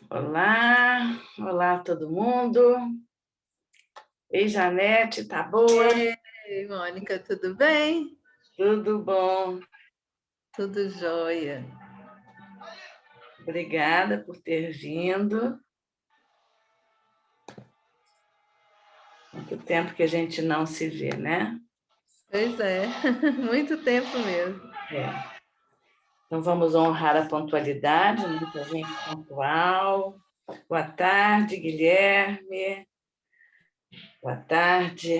Olá, olá todo mundo. Ei, Janete, tá boa? Ei, Mônica, tudo bem? Tudo bom? Tudo jóia. Obrigada por ter vindo. Muito tempo que a gente não se vê, né? Pois é, muito tempo mesmo. É. Então vamos honrar a pontualidade, muita gente pontual. Boa tarde, Guilherme. Boa tarde.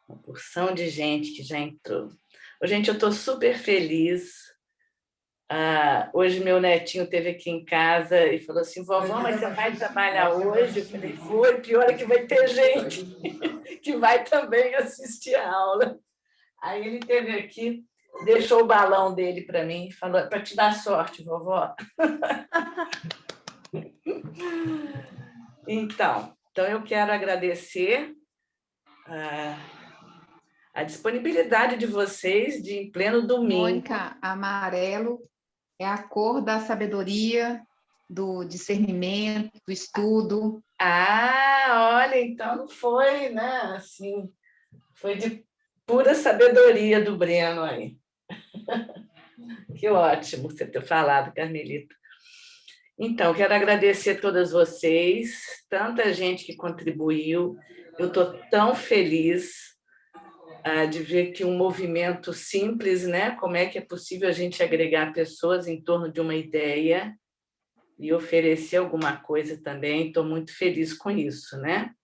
Uma porção de gente que já entrou. Ô, gente, eu estou super feliz. Hoje meu netinho esteve aqui em casa e falou assim, vovó, mas você vai trabalhar hoje? Eu falei, vou, e pior é que vai ter gente que vai também assistir a aula. Aí ele esteve aqui, deixou o balão dele para mim e falou, para te dar sorte, vovó. Então eu quero agradecer a disponibilidade de vocês de, em pleno domingo. Mônica, amarelo é a cor da sabedoria, do discernimento, do estudo. Olha, então não foi, né? Assim, foi de pura sabedoria do Breno aí. Que ótimo você ter falado, Carmelita. Então, quero agradecer a todas vocês, tanta gente que contribuiu. Eu estou tão feliz de ver que um movimento simples, né? Como é que é possível a gente agregar pessoas em torno de uma ideia e oferecer alguma coisa também. Estou muito feliz com isso, né?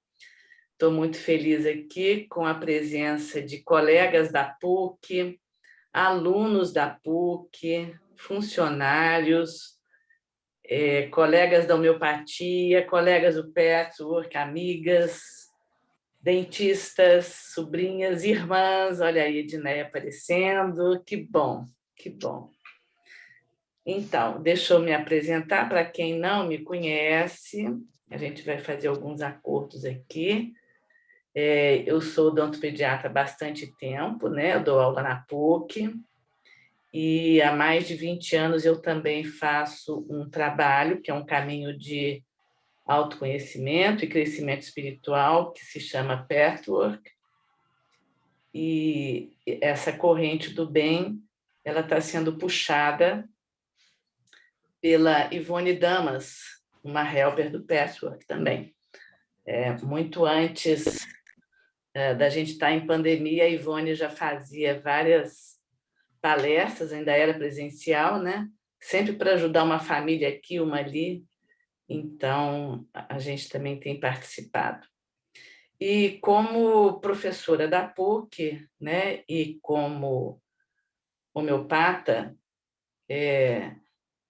Estou muito feliz aqui com a presença de colegas da PUC, alunos da PUC, funcionários, colegas da homeopatia, colegas do Patchwork, amigas, dentistas, sobrinhas, irmãs. Olha aí a Edneia aparecendo. Que bom, que bom. Então, deixa eu me apresentar para quem não me conhece. A gente vai fazer alguns acordos aqui. Eu sou odontopediatra há bastante tempo, né? Eu dou aula na PUC e há mais de 20 anos eu também faço um trabalho que é um caminho de autoconhecimento e crescimento espiritual que se chama Pathwork. E essa corrente do bem, ela está sendo puxada pela Ivone Damas, uma helper do Pathwork também. Muito antes da gente estar em pandemia, a Ivone já fazia várias palestras, ainda era presencial, né? Sempre para ajudar uma família aqui, uma ali. Então, a gente também tem participado. E como professora da PUC, né, e como homeopata, é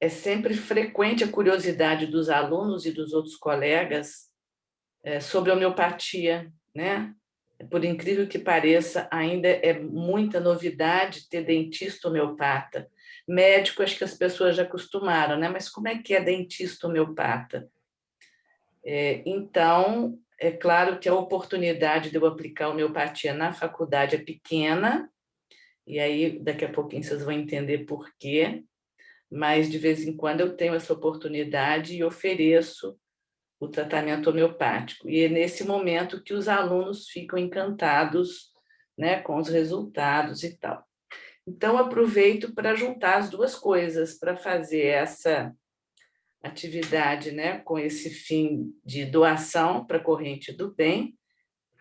sempre frequente a curiosidade dos alunos e dos outros colegas sobre a homeopatia, né? Por incrível que pareça, ainda é muita novidade ter dentista homeopata. Médico, acho que as pessoas já acostumaram, né? Mas como é que é dentista homeopata? Então, é claro que a oportunidade de eu aplicar homeopatia na faculdade é pequena, e aí daqui a pouquinho vocês vão entender por quê, mas de vez em quando eu tenho essa oportunidade e ofereço o tratamento homeopático. E é nesse momento que os alunos ficam encantados, né, com os resultados e tal. Então, aproveito para juntar as duas coisas, para fazer essa atividade, né, com esse fim de doação para a corrente do bem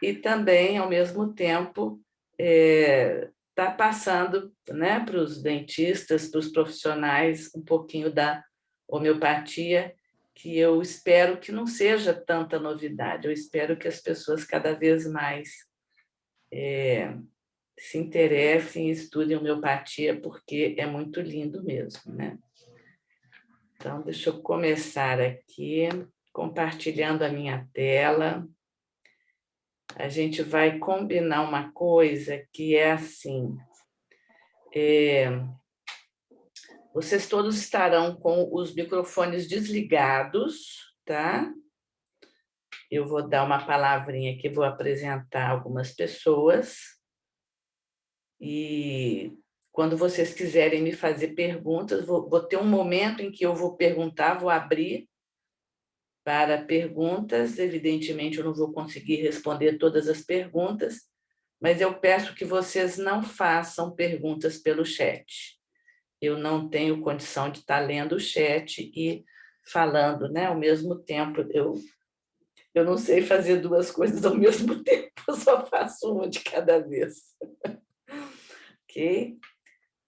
e também, ao mesmo tempo, tá passando, né, para os dentistas, para os profissionais, um pouquinho da homeopatia, que eu espero que não seja tanta novidade, eu espero que as pessoas cada vez mais se interessem e estudem homeopatia, porque é muito lindo mesmo, né? Então, deixa eu começar aqui, compartilhando a minha tela. A gente vai combinar uma coisa que é assim, vocês todos estarão com os microfones desligados, tá? Eu vou dar uma palavrinha aqui, vou apresentar algumas pessoas. E quando vocês quiserem me fazer perguntas, vou ter um momento em que eu vou perguntar, vou abrir para perguntas. Evidentemente, eu não vou conseguir responder todas as perguntas, mas eu peço que vocês não façam perguntas pelo chat. Eu não tenho condição de estar lendo o chat e falando, né, ao mesmo tempo. Eu não sei fazer duas coisas ao mesmo tempo, eu só faço uma de cada vez. Ok?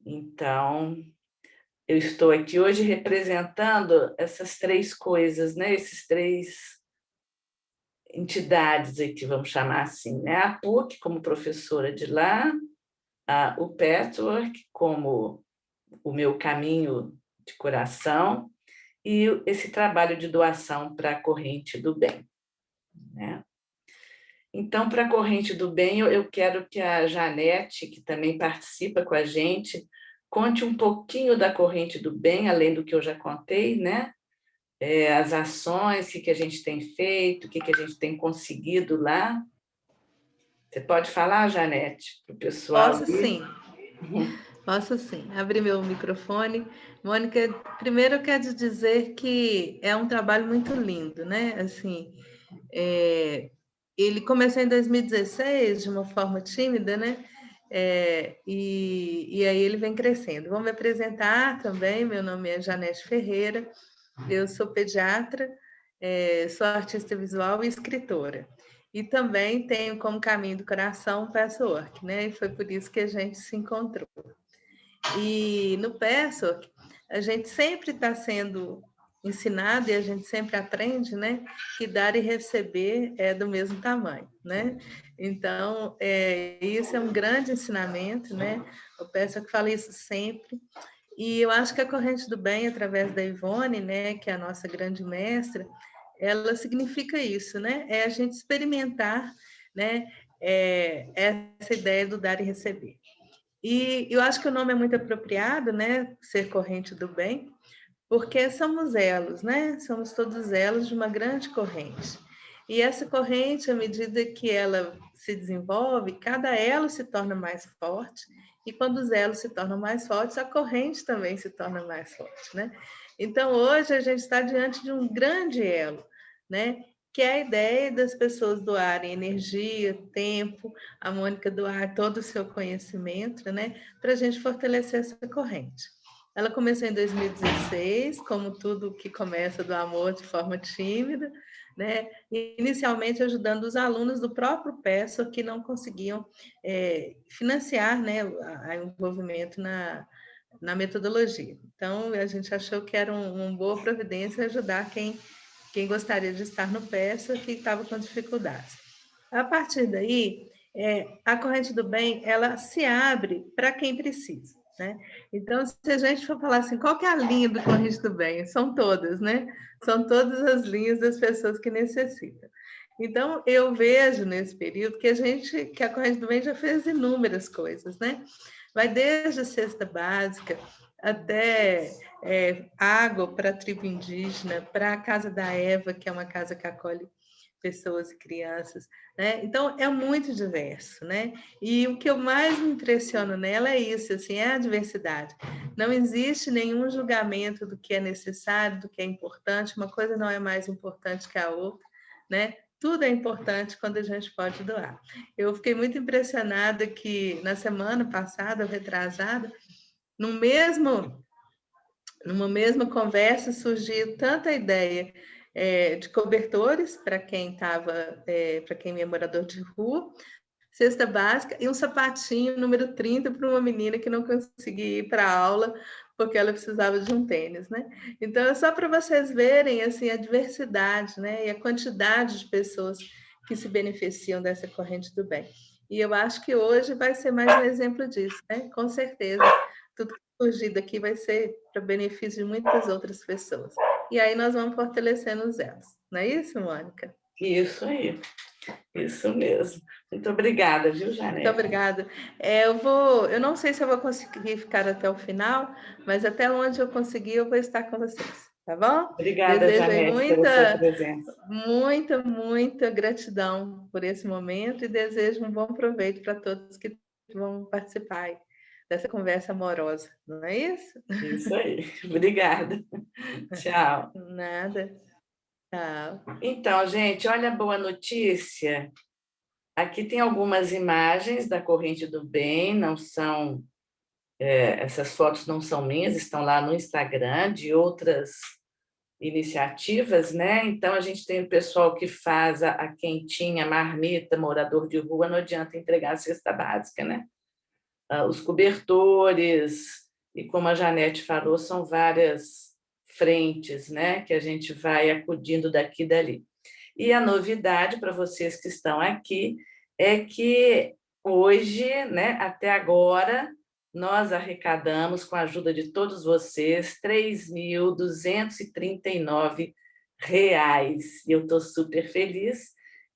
Então, eu estou aqui hoje representando essas três coisas, né? Esses três entidades aqui, vamos chamar assim, né? A PUC como professora de lá, o Patchwork como o meu caminho de coração e esse trabalho de doação para a corrente do bem, né? Então, para a corrente do bem, eu quero que a Janete, que também participa com a gente, conte um pouquinho da corrente do bem, além do que eu já contei, né? As ações, o que a gente tem feito, o que a gente tem conseguido lá. Você pode falar, Janete, para o pessoal? Posso sim. Posso sim. Abrir meu microfone. Mônica, primeiro eu quero dizer que é um trabalho muito lindo, né? Assim, ele começou em 2016 de uma forma tímida, né? E aí ele vem crescendo. Vou me apresentar também. Meu nome é Janete Ferreira. Eu sou pediatra, sou artista visual e escritora. E também tenho como caminho do coração o Patchwork, né? E foi por isso que a gente se encontrou. E no Patchwork, a gente sempre está sendo ensinado e a gente sempre aprende, né? Que dar e receber é do mesmo tamanho, né? Então, isso é um grande ensinamento, né? O Patchwork fala isso sempre. E eu acho que a corrente do bem, através da Ivone, né, que é a nossa grande mestra, ela significa isso, né? É a gente experimentar, né, essa ideia do dar e receber. E eu acho que o nome é muito apropriado, né, ser corrente do bem, porque somos elos, né? Somos todos elos de uma grande corrente. E essa corrente, à medida que ela se desenvolve, cada elo se torna mais forte, e quando os elos se tornam mais fortes, a corrente também se torna mais forte, né? Então, hoje a gente está diante de um grande elo, né? Que é a ideia das pessoas doarem energia, tempo, a Mônica doar todo o seu conhecimento, né? Para a gente fortalecer essa corrente. Ela começou em 2016, como tudo que começa do amor de forma tímida, né? Inicialmente ajudando os alunos do próprio PESO que não conseguiam financiar, né, o envolvimento na metodologia. Então, a gente achou que era uma boa providência ajudar quem gostaria de estar no PESO que estava com dificuldades. A partir daí, a corrente do bem, ela se abre para quem precisa, né? Então, se a gente for falar assim, qual que é a linha do corrente do bem? São todas, né? São todas as linhas das pessoas que necessitam. Então, eu vejo nesse período que a corrente do bem já fez inúmeras coisas, né? Vai desde a cesta básica até água para a tribo indígena, para a Casa da Eva, que é uma casa que acolhe pessoas e crianças, né? Então é muito diverso, né? E o que eu mais me impressiono nela é isso, assim, é a diversidade. Não existe nenhum julgamento do que é necessário, do que é importante. Uma coisa não é mais importante que a outra, né? Tudo é importante quando a gente pode doar. Eu fiquei muito impressionada que na semana passada, ou retrasada, numa mesma conversa surgiu tanta ideia de cobertores para quem para quem é morador de rua, cesta básica e um sapatinho número 30 para uma menina que não conseguia ir para a aula porque ela precisava de um tênis, né? Então é só para vocês verem assim a diversidade, né? E a quantidade de pessoas que se beneficiam dessa corrente do bem. E eu acho que hoje vai ser mais um exemplo disso, né? Com certeza, tudo que surgir daqui vai ser para benefício de muitas outras pessoas. E aí nós vamos fortalecendo os elos. Não é isso, Mônica? Isso aí, isso mesmo. Muito obrigada, viu, Janete? Muito obrigada. Eu não sei se eu vou conseguir ficar até o final, mas até onde eu conseguir, eu vou estar com vocês, tá bom? Obrigada, Desejo aí Janete, pela sua presença. muita gratidão por esse momento e desejo um bom proveito para todos que vão participar. dessa conversa amorosa, não é isso? Isso aí. Obrigada. Tchau. Nada. Tchau. Então, gente, olha a boa notícia. Aqui tem algumas imagens da Corrente do Bem, não são, essas fotos não são minhas, estão lá no Instagram de outras iniciativas, né? Então, a gente tem o pessoal que faz a quentinha, marmita, morador de rua, não adianta entregar a cesta básica, né? Os cobertores, e como a Janete falou, são várias frentes, né? Que a gente vai acudindo daqui e dali. E a novidade para vocês que estão aqui é que hoje, né, até agora, nós arrecadamos, com a ajuda de todos vocês, R$ 3.239. E eu estou super feliz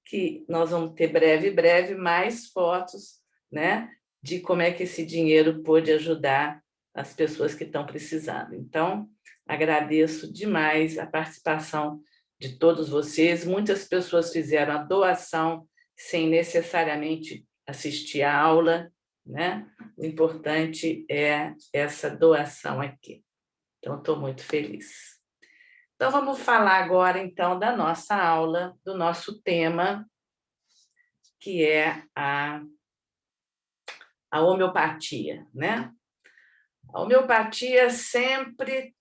que nós vamos ter breve mais fotos, né, de como é que esse dinheiro pôde ajudar as pessoas que estão precisando. Então, agradeço demais a participação de todos vocês. Muitas pessoas fizeram a doação sem necessariamente assistir a aula, né? O importante é essa doação aqui. Então, estou muito feliz. Então, vamos falar agora, então, da nossa aula, do nosso tema, que é a homeopatia, né? A homeopatia sempre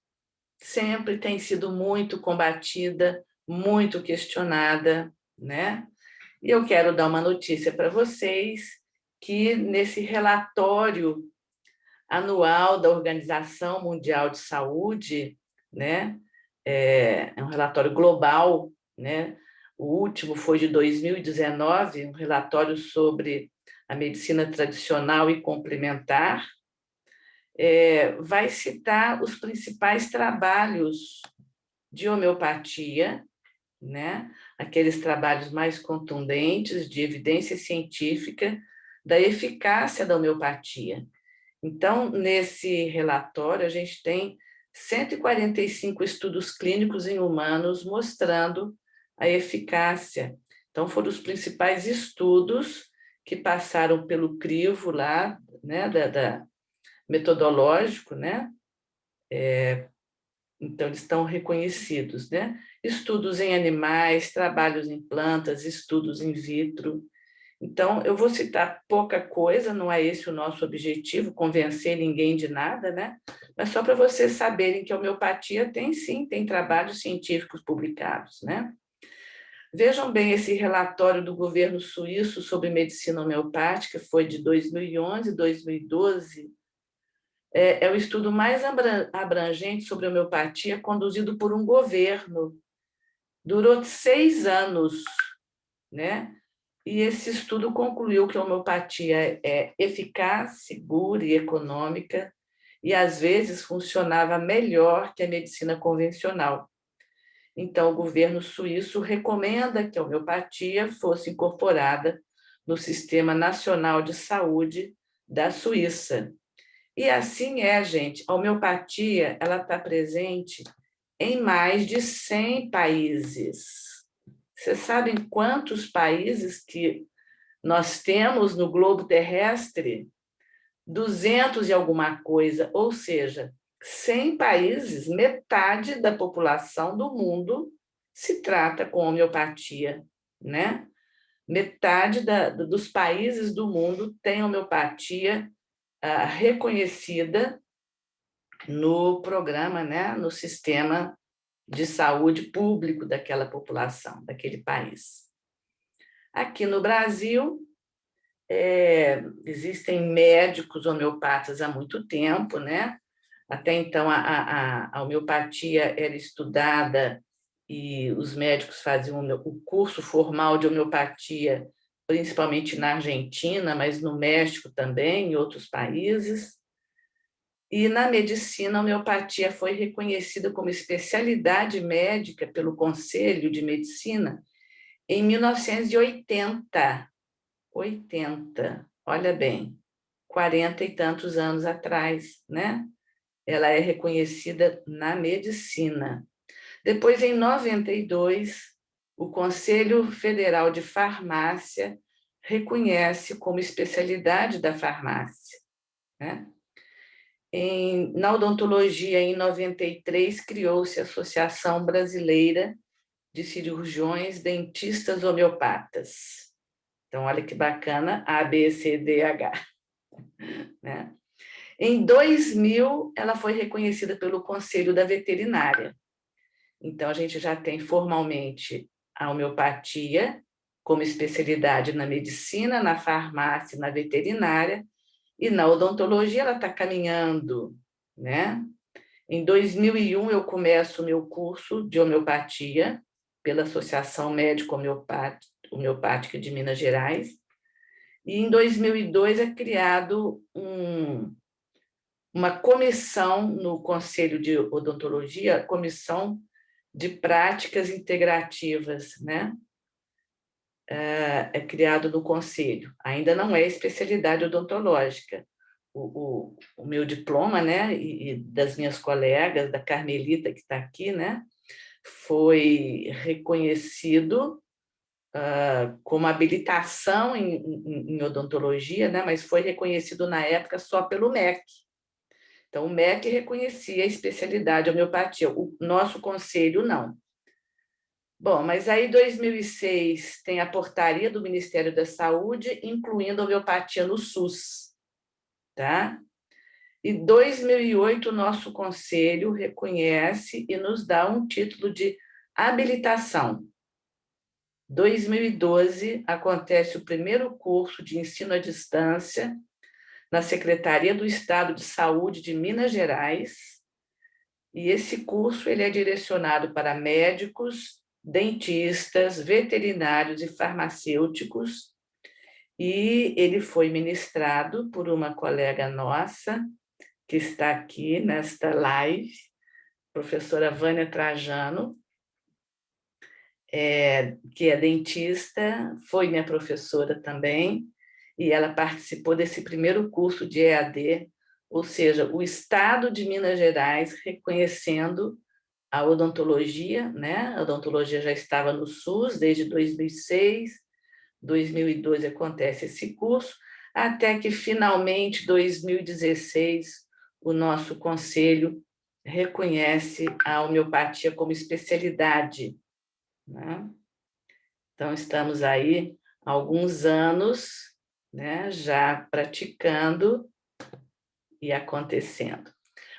tem sido muito combatida, muito questionada, né? E eu quero dar uma notícia para vocês que nesse relatório anual da Organização Mundial de Saúde, né? É um relatório global, né? O último foi de 2019, um relatório sobre a medicina tradicional e complementar, vai citar os principais trabalhos de homeopatia, né? Aqueles trabalhos mais contundentes de evidência científica da eficácia da homeopatia. Então, nesse relatório, a gente tem 145 estudos clínicos em humanos mostrando a eficácia. Então, foram os principais estudos que passaram pelo crivo lá, né, metodológico, né? Então, eles estão reconhecidos, né? Estudos em animais, trabalhos em plantas, estudos in vitro. Então, eu vou citar pouca coisa, não é esse o nosso objetivo, convencer ninguém de nada, né? Mas só para vocês saberem que a homeopatia tem trabalhos científicos publicados, né? Vejam bem esse relatório do governo suíço sobre medicina homeopática, foi de 2011, 2012, é o estudo mais abrangente sobre homeopatia conduzido por um governo. Durou 6 anos, né? E esse estudo concluiu que a homeopatia é eficaz, segura e econômica, e às vezes funcionava melhor que a medicina convencional. Então, o governo suíço recomenda que a homeopatia fosse incorporada no Sistema Nacional de Saúde da Suíça. E assim gente, a homeopatia ela está presente em mais de 100 países. Vocês sabem quantos países que nós temos no globo terrestre? 200 e alguma coisa, ou seja, 100 países, metade da população do mundo se trata com homeopatia, né? Metade dos países do mundo tem homeopatia reconhecida no programa, né? No sistema de saúde público daquela população, daquele país. Aqui no Brasil, existem médicos homeopatas há muito tempo, né? Até então, a homeopatia era estudada e os médicos faziam o curso formal de homeopatia, principalmente na Argentina, mas no México também, em outros países. E na medicina, a homeopatia foi reconhecida como especialidade médica pelo Conselho de Medicina em 1980. 80, olha bem, 40 e tantos anos atrás, né? Ela é reconhecida na medicina. Depois, em 92, o Conselho Federal de Farmácia reconhece como especialidade da farmácia, né? Na odontologia, em 93, criou-se a Associação Brasileira de Cirurgiões Dentistas Homeopatas. Então, olha que bacana, ABCDH. Né? Em 2000, ela foi reconhecida pelo Conselho da Veterinária. Então, a gente já tem formalmente a homeopatia como especialidade na medicina, na farmácia, na veterinária, e na odontologia ela está caminhando, né? Em 2001, eu começo o meu curso de homeopatia pela Associação Médico-Homeopática de Minas Gerais, e em 2002 é criado uma comissão no Conselho de Odontologia, Comissão de Práticas Integrativas, né? É criado no Conselho. Ainda não é especialidade odontológica. O meu diploma, né, e das minhas colegas, da Carmelita, que está aqui, né, foi reconhecido como habilitação em odontologia, né, mas foi reconhecido na época só pelo MEC. Então, o MEC reconhecia a especialidade homeopatia, o nosso conselho não. Bom, mas aí em 2006 tem a portaria do Ministério da Saúde, incluindo a homeopatia no SUS, tá? E 2008 o nosso conselho reconhece e nos dá um título de habilitação. 2012 acontece o primeiro curso de ensino à distância na Secretaria do Estado de Saúde de Minas Gerais, e esse curso ele é direcionado para médicos, dentistas, veterinários e farmacêuticos, e ele foi ministrado por uma colega nossa, que está aqui nesta live, professora Vânia Trajano, que é dentista, foi minha professora também, e ela participou desse primeiro curso de EAD, ou seja, o Estado de Minas Gerais reconhecendo a odontologia, né? A odontologia já estava no SUS desde 2006, 2012 acontece esse curso, até que finalmente, 2016, o nosso conselho reconhece a homeopatia como especialidade, né? Então, estamos aí há alguns anos, né, já praticando e acontecendo.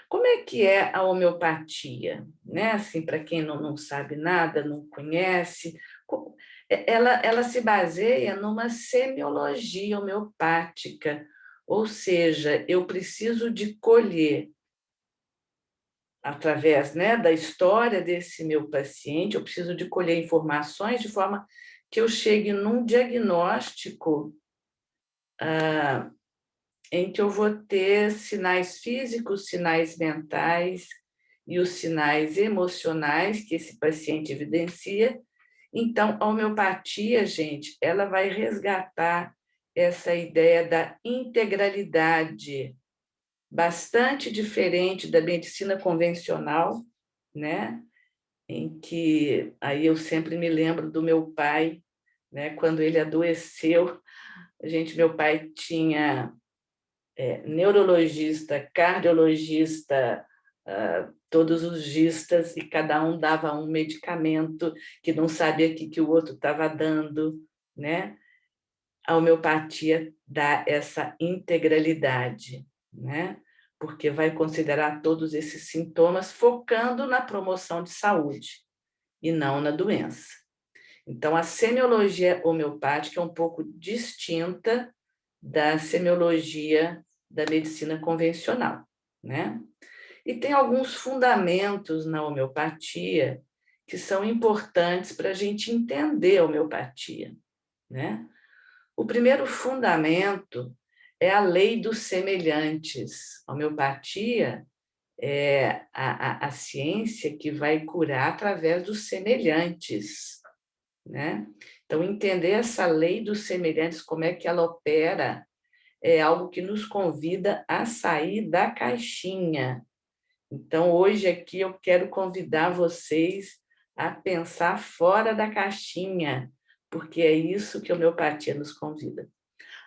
Como é que é a homeopatia? Né? Assim, para quem não sabe nada, não conhece, ela se baseia numa semiologia homeopática, ou seja, eu preciso de colher, através, né, da história desse meu paciente, eu preciso de colher informações de forma que eu chegue num diagnóstico em que eu vou ter sinais físicos, sinais mentais e os sinais emocionais que esse paciente evidencia. Então, a homeopatia, gente, ela vai resgatar essa ideia da integralidade, bastante diferente da medicina convencional, né? Em que aí eu sempre me lembro do meu pai, né? Quando ele adoeceu, meu pai tinha neurologista, cardiologista, todos os gistas, e cada um dava um medicamento que não sabia o que o outro estava dando, né? A homeopatia dá essa integralidade, né? Porque vai considerar todos esses sintomas, focando na promoção de saúde e não na doença. Então, a semiologia homeopática é um pouco distinta da semiologia da medicina convencional, né? E tem alguns fundamentos na homeopatia que são importantes para a gente entender a homeopatia, né? O primeiro fundamento é a lei dos semelhantes. A homeopatia é a ciência que vai curar através dos semelhantes, né? Então, entender essa lei dos semelhantes, como é que ela opera, é algo que nos convida a sair da caixinha. Então, hoje aqui eu quero convidar vocês a pensar fora da caixinha, porque é isso que a homeopatia nos convida.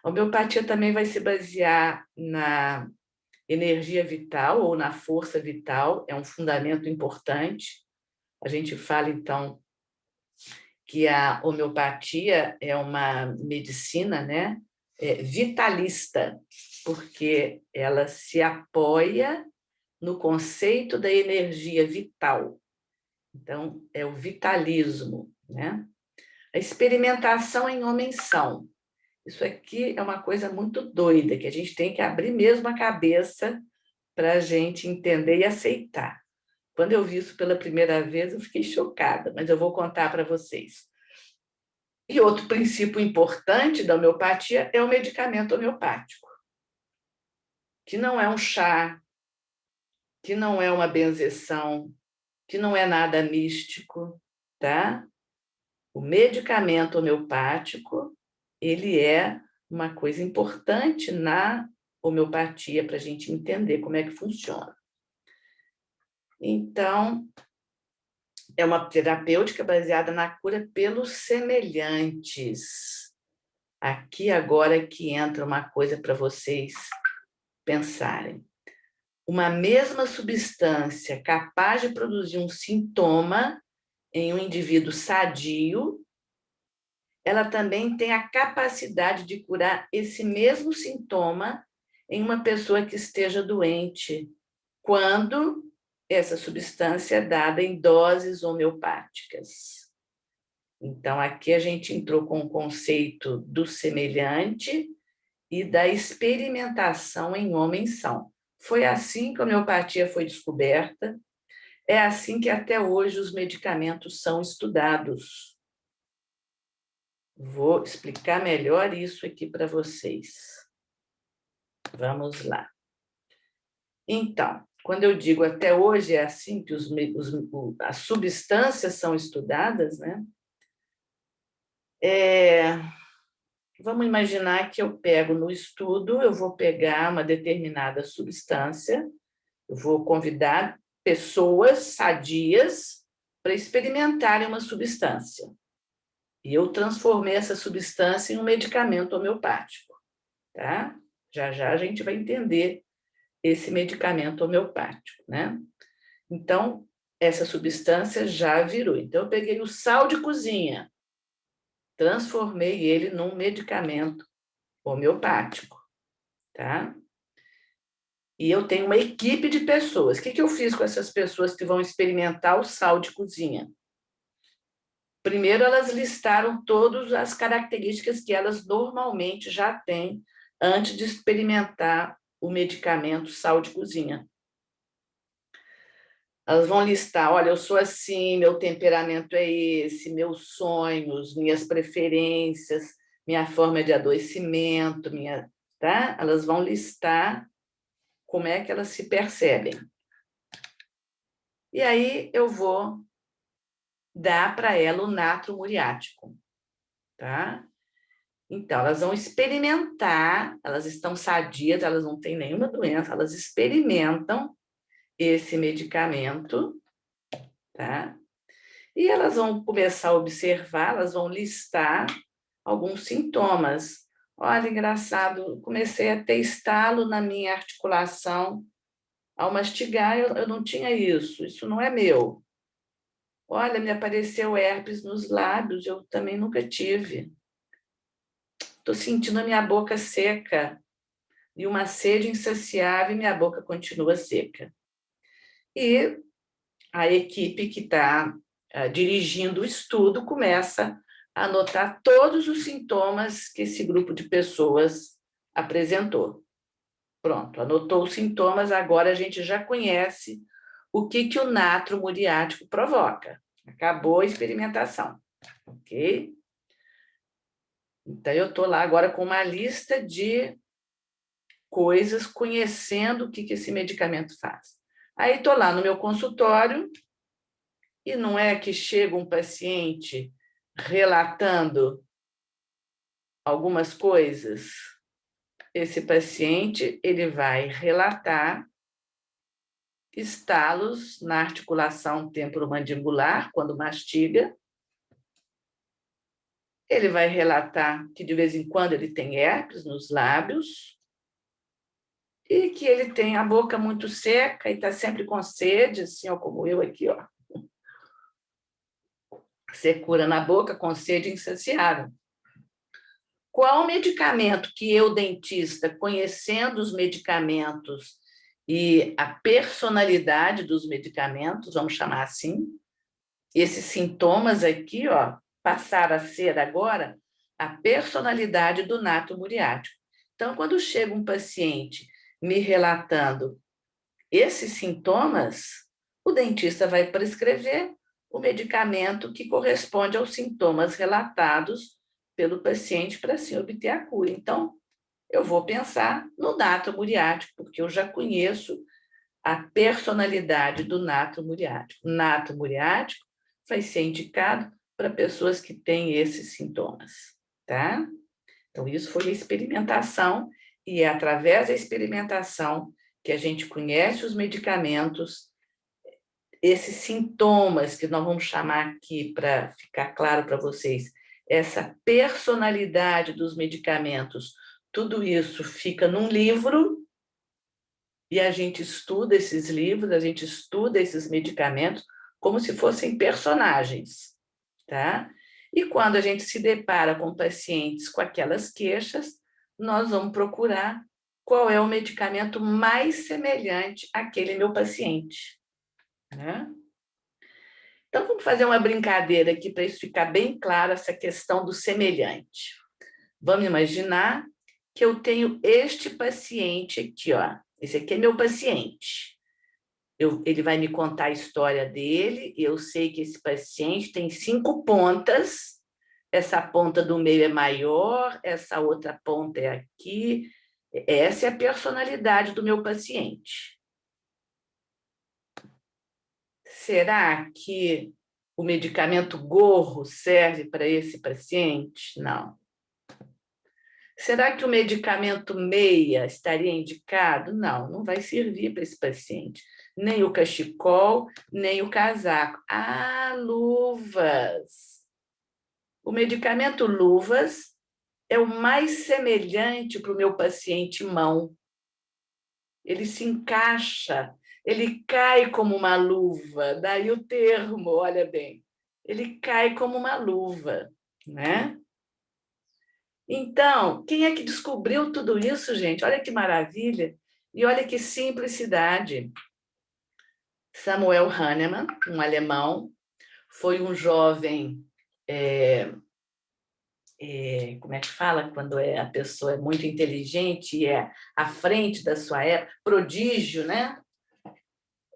A homeopatia também vai se basear na energia vital ou na força vital, é um fundamento importante. A gente fala, então, que a homeopatia é uma medicina, né, vitalista, porque ela se apoia no conceito da energia vital. Então, é o vitalismo, né? A experimentação em homens são. Isso aqui é uma coisa muito doida, que a gente tem que abrir mesmo a cabeça para a gente entender e aceitar. Quando eu vi isso pela primeira vez, eu fiquei chocada, mas eu vou contar para vocês. E outro princípio importante da homeopatia é o medicamento homeopático, que não é um chá, que não é uma benzeção, que não é nada místico, tá? O medicamento homeopático, ele é uma coisa importante na homeopatia para a gente entender como é que funciona. Então, é uma terapêutica baseada na cura pelos semelhantes. Aqui agora que entra uma coisa para vocês pensarem. Uma mesma substância capaz de produzir um sintoma em um indivíduo sadio, ela também tem a capacidade de curar esse mesmo sintoma em uma pessoa que esteja doente, quando essa substância é dada em doses homeopáticas. Então, aqui a gente entrou com o conceito do semelhante e da experimentação em homens são. Foi assim que a homeopatia foi descoberta, é assim que até hoje os medicamentos são estudados. Vou explicar melhor isso aqui para vocês. Vamos lá. Então, quando eu digo até hoje é assim que as substâncias são estudadas, né? Vamos imaginar que eu pego no estudo, eu vou pegar uma determinada substância, eu vou convidar pessoas sadias para experimentarem uma substância. E eu transformei essa substância em um medicamento homeopático, tá? Já já a gente vai entender esse medicamento homeopático, né? Então, essa substância já virou. Então, eu peguei o sal de cozinha, transformei ele num medicamento homeopático, tá? E eu tenho uma equipe de pessoas. O que eu fiz com essas pessoas que vão experimentar o sal de cozinha? Primeiro, elas listaram todas as características que elas normalmente já têm antes de experimentar o medicamento sal de cozinha. Elas vão listar, olha, eu sou assim, meu temperamento é esse, meus sonhos, minhas preferências, minha forma de adoecimento, tá? Elas vão listar como é que elas se percebem. E aí eu vou dar para ela o natro muriático, tá? Então, elas vão experimentar, elas estão sadias, elas não têm nenhuma doença, elas experimentam esse medicamento, tá? E elas vão começar a observar, elas vão listar alguns sintomas. Olha, engraçado, comecei a ter estalo na minha articulação. Ao mastigar, eu não tinha isso não é meu. Olha, me apareceu herpes nos lábios, eu também nunca tive. Estou sentindo a minha boca seca e uma sede insaciável e minha boca continua seca. E a equipe que está dirigindo o estudo começa a anotar todos os sintomas que esse grupo de pessoas apresentou. Pronto, anotou os sintomas, agora a gente já conhece o que o natro muriático provoca. Acabou a experimentação, ok? Então, eu estou lá agora com uma lista de coisas, conhecendo o que esse medicamento faz. Aí estou lá no meu consultório e não é que chega um paciente relatando algumas coisas. Esse paciente, ele vai relatar estalos na articulação temporomandibular, quando mastiga. Ele vai relatar que, de vez em quando, ele tem herpes nos lábios. e que ele tem a boca muito seca e está sempre com sede, assim, ó, como eu aqui, ó. Secura na boca, com sede insaciável. Qual medicamento que eu, dentista, conhecendo os medicamentos e a personalidade dos medicamentos, vamos chamar assim, esses sintomas aqui, ó, passaram a ser agora a personalidade do nato muriático. Então, quando chega um paciente me relatando esses sintomas, o dentista vai prescrever o medicamento que corresponde aos sintomas relatados pelo paciente para assim obter a cura. Então, eu vou pensar no nato muriático, porque eu já conheço a personalidade do nato muriático. Nato muriático vai ser indicado para pessoas que têm esses sintomas, tá? Então, isso foi a experimentação, e é através da experimentação que a gente conhece os medicamentos, esses sintomas que nós vamos chamar aqui, para ficar claro para vocês, essa personalidade dos medicamentos, tudo isso fica num livro, e a gente estuda esses livros, a gente estuda esses medicamentos como se fossem personagens, tá? E quando a gente se depara com pacientes com aquelas queixas, nós vamos procurar qual é o medicamento mais semelhante àquele meu paciente, né? Então, vamos fazer uma brincadeira aqui para isso ficar bem claro, essa questão do semelhante. Vamos imaginar que eu tenho este paciente aqui, ó. Esse aqui é meu paciente. Ele vai me contar a história dele, e eu sei que esse paciente tem 5 pontas, essa ponta do meio é maior, essa outra ponta é aqui. Essa é a personalidade do meu paciente. Será que o medicamento gorro serve para esse paciente? Não. Será que o medicamento meia estaria indicado? Não, não vai servir para esse paciente. Nem o cachecol, nem o casaco. Ah, luvas. O medicamento luvas é o mais semelhante para o meu paciente mão. Ele se encaixa, ele cai como uma luva, daí o termo, olha bem. Ele cai como uma luva, né? Então, quem é que descobriu tudo isso, gente? Olha que maravilha e olha que simplicidade. Samuel Hahnemann, um alemão, foi um jovem, como é que fala quando a pessoa é muito inteligente e é à frente da sua época, prodígio, né?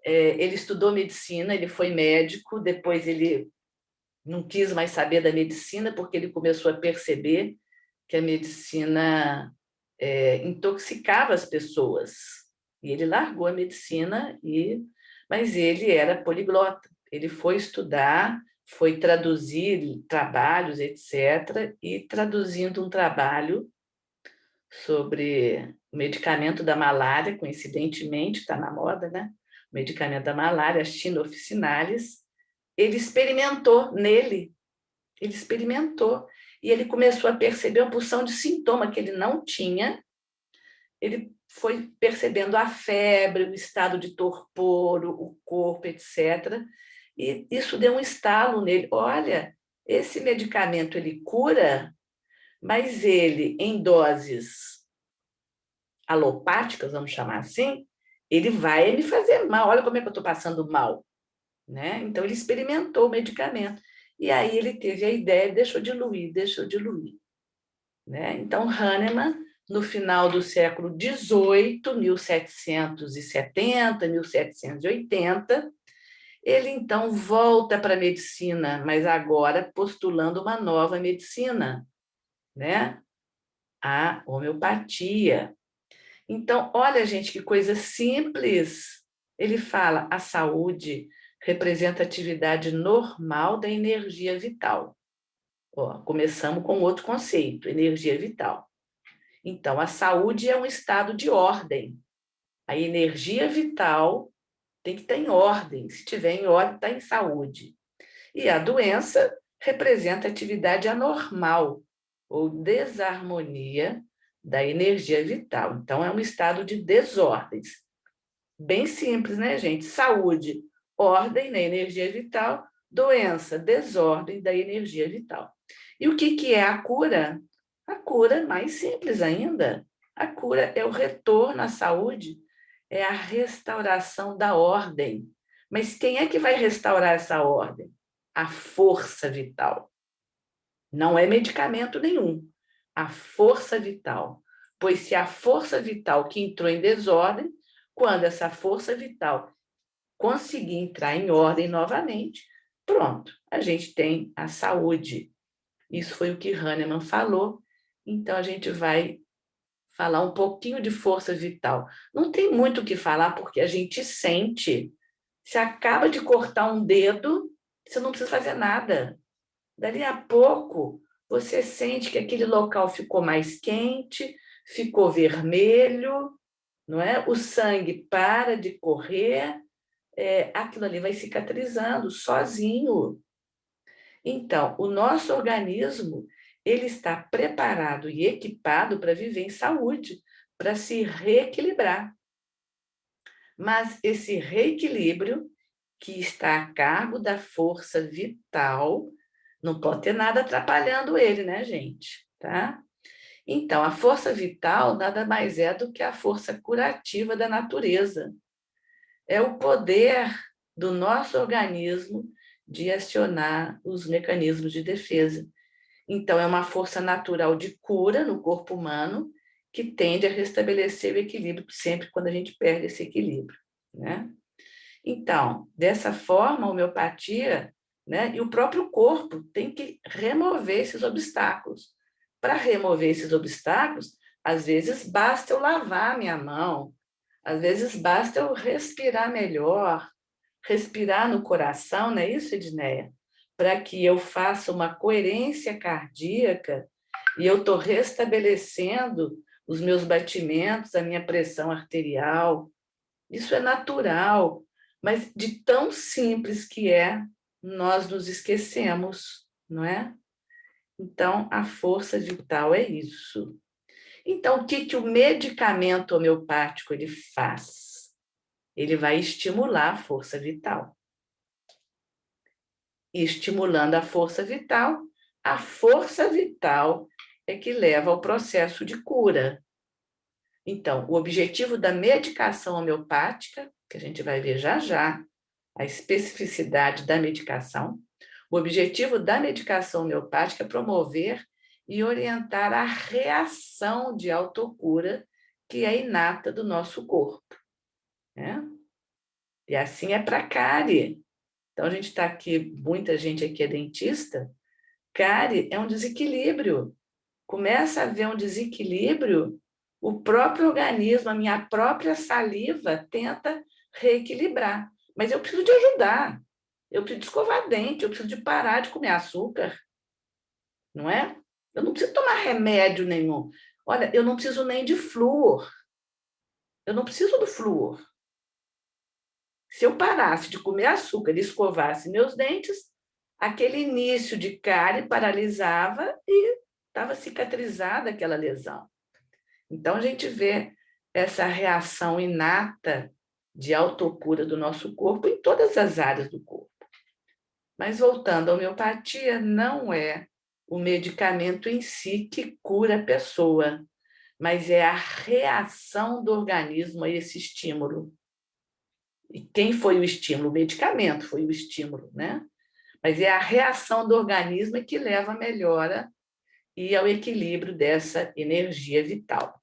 Ele estudou medicina, ele foi médico, depois ele não quis mais saber da medicina porque ele começou a perceber que a medicina intoxicava as pessoas. E ele largou a medicina, mas ele era poliglota. Ele foi estudar, foi traduzir trabalhos, etc., e traduzindo um trabalho sobre o medicamento da malária, coincidentemente, está na moda, né? O medicamento da malária, Actina officinalis, ele experimentou nele, ele experimentou, e ele começou a perceber uma porção de sintoma que ele não tinha. Ele foi percebendo a febre, o estado de torpor, o corpo, etc. E isso deu um estalo nele. Olha, esse medicamento ele cura, mas ele, em doses alopáticas, vamos chamar assim, ele vai me fazer mal. Olha como é que eu estou passando mal, né? Então, ele experimentou o medicamento. E aí ele teve a ideia, deixou diluir, né? Então, Hahnemann, no final do século XVIII, 1770, 1780, ele então volta para a medicina, mas agora postulando uma nova medicina, né? A homeopatia. Então, olha, gente, que coisa simples. Ele fala: a saúde representa a atividade normal da energia vital. Ó, começamos com outro conceito, energia vital. Então, a saúde é um estado de ordem. A energia vital tem que estar em ordem. Se estiver em ordem, está em saúde. E a doença representa a atividade anormal ou desarmonia da energia vital. Então, é um estado de desordens. Bem simples, né, gente? Saúde, ordem na energia vital, doença, desordem da energia vital. E o que é a cura? A cura, mais simples ainda, a cura é o retorno à saúde, é a restauração da ordem. Mas quem é que vai restaurar essa ordem? A força vital. Não é medicamento nenhum. A força vital. Pois se a força vital que entrou em desordem, quando essa força vital conseguir entrar em ordem novamente, pronto, a gente tem a saúde. Isso foi o que Hahnemann falou. Então, a gente vai falar um pouquinho de força vital. Não tem muito o que falar, porque a gente sente. Você acaba de cortar um dedo, você não precisa fazer nada. Dali a pouco, você sente que aquele local ficou mais quente, ficou vermelho, não é? O sangue para de correr, aquilo ali vai cicatrizando sozinho. Então, o nosso organismo, ele está preparado e equipado para viver em saúde, para se reequilibrar. Mas esse reequilíbrio, que está a cargo da força vital, não pode ter nada atrapalhando ele, né, gente? Tá? Então, a força vital nada mais é do que a força curativa da natureza. É o poder do nosso organismo de acionar os mecanismos de defesa. Então, é uma força natural de cura no corpo humano que tende a restabelecer o equilíbrio sempre quando a gente perde esse equilíbrio, né? Então, dessa forma, a homeopatia, né, e o próprio corpo tem que remover esses obstáculos. Para remover esses obstáculos, às vezes basta eu lavar minha mão, às vezes basta eu respirar melhor, respirar no coração, não é isso, Edneia? Para que eu faça uma coerência cardíaca e eu estou restabelecendo os meus batimentos, a minha pressão arterial. Isso é natural, mas de tão simples que é, nós nos esquecemos, não é? Então, a força vital é isso. Então, o que o medicamento homeopático ele faz? Ele vai estimular a força vital. E estimulando a força vital é que leva ao processo de cura. Então, o objetivo da medicação homeopática, que a gente vai ver já já, a especificidade da medicação, o objetivo da medicação homeopática é promover e orientar a reação de autocura que é inata do nosso corpo, né? E assim é para cárie. Então, a gente está aqui, muita gente aqui é dentista. Cárie é um desequilíbrio. Começa a haver um desequilíbrio, o próprio organismo, a minha própria saliva tenta reequilibrar. Mas eu preciso de ajudar. Eu preciso de escovar dente, eu preciso de parar de comer açúcar. Não é? Eu não preciso tomar remédio nenhum. Olha, eu não preciso nem de flúor. Eu não preciso do flúor. Se eu parasse de comer açúcar e escovasse meus dentes, aquele início de cárie paralisava e estava cicatrizada aquela lesão. Então, a gente vê essa reação inata de autocura do nosso corpo em todas as áreas do corpo. Mas, voltando à homeopatia, não é o medicamento em si que cura a pessoa, mas é a reação do organismo a esse estímulo. E quem foi o estímulo? O medicamento foi o estímulo, né? Mas é a reação do organismo que leva à melhora e ao equilíbrio dessa energia vital.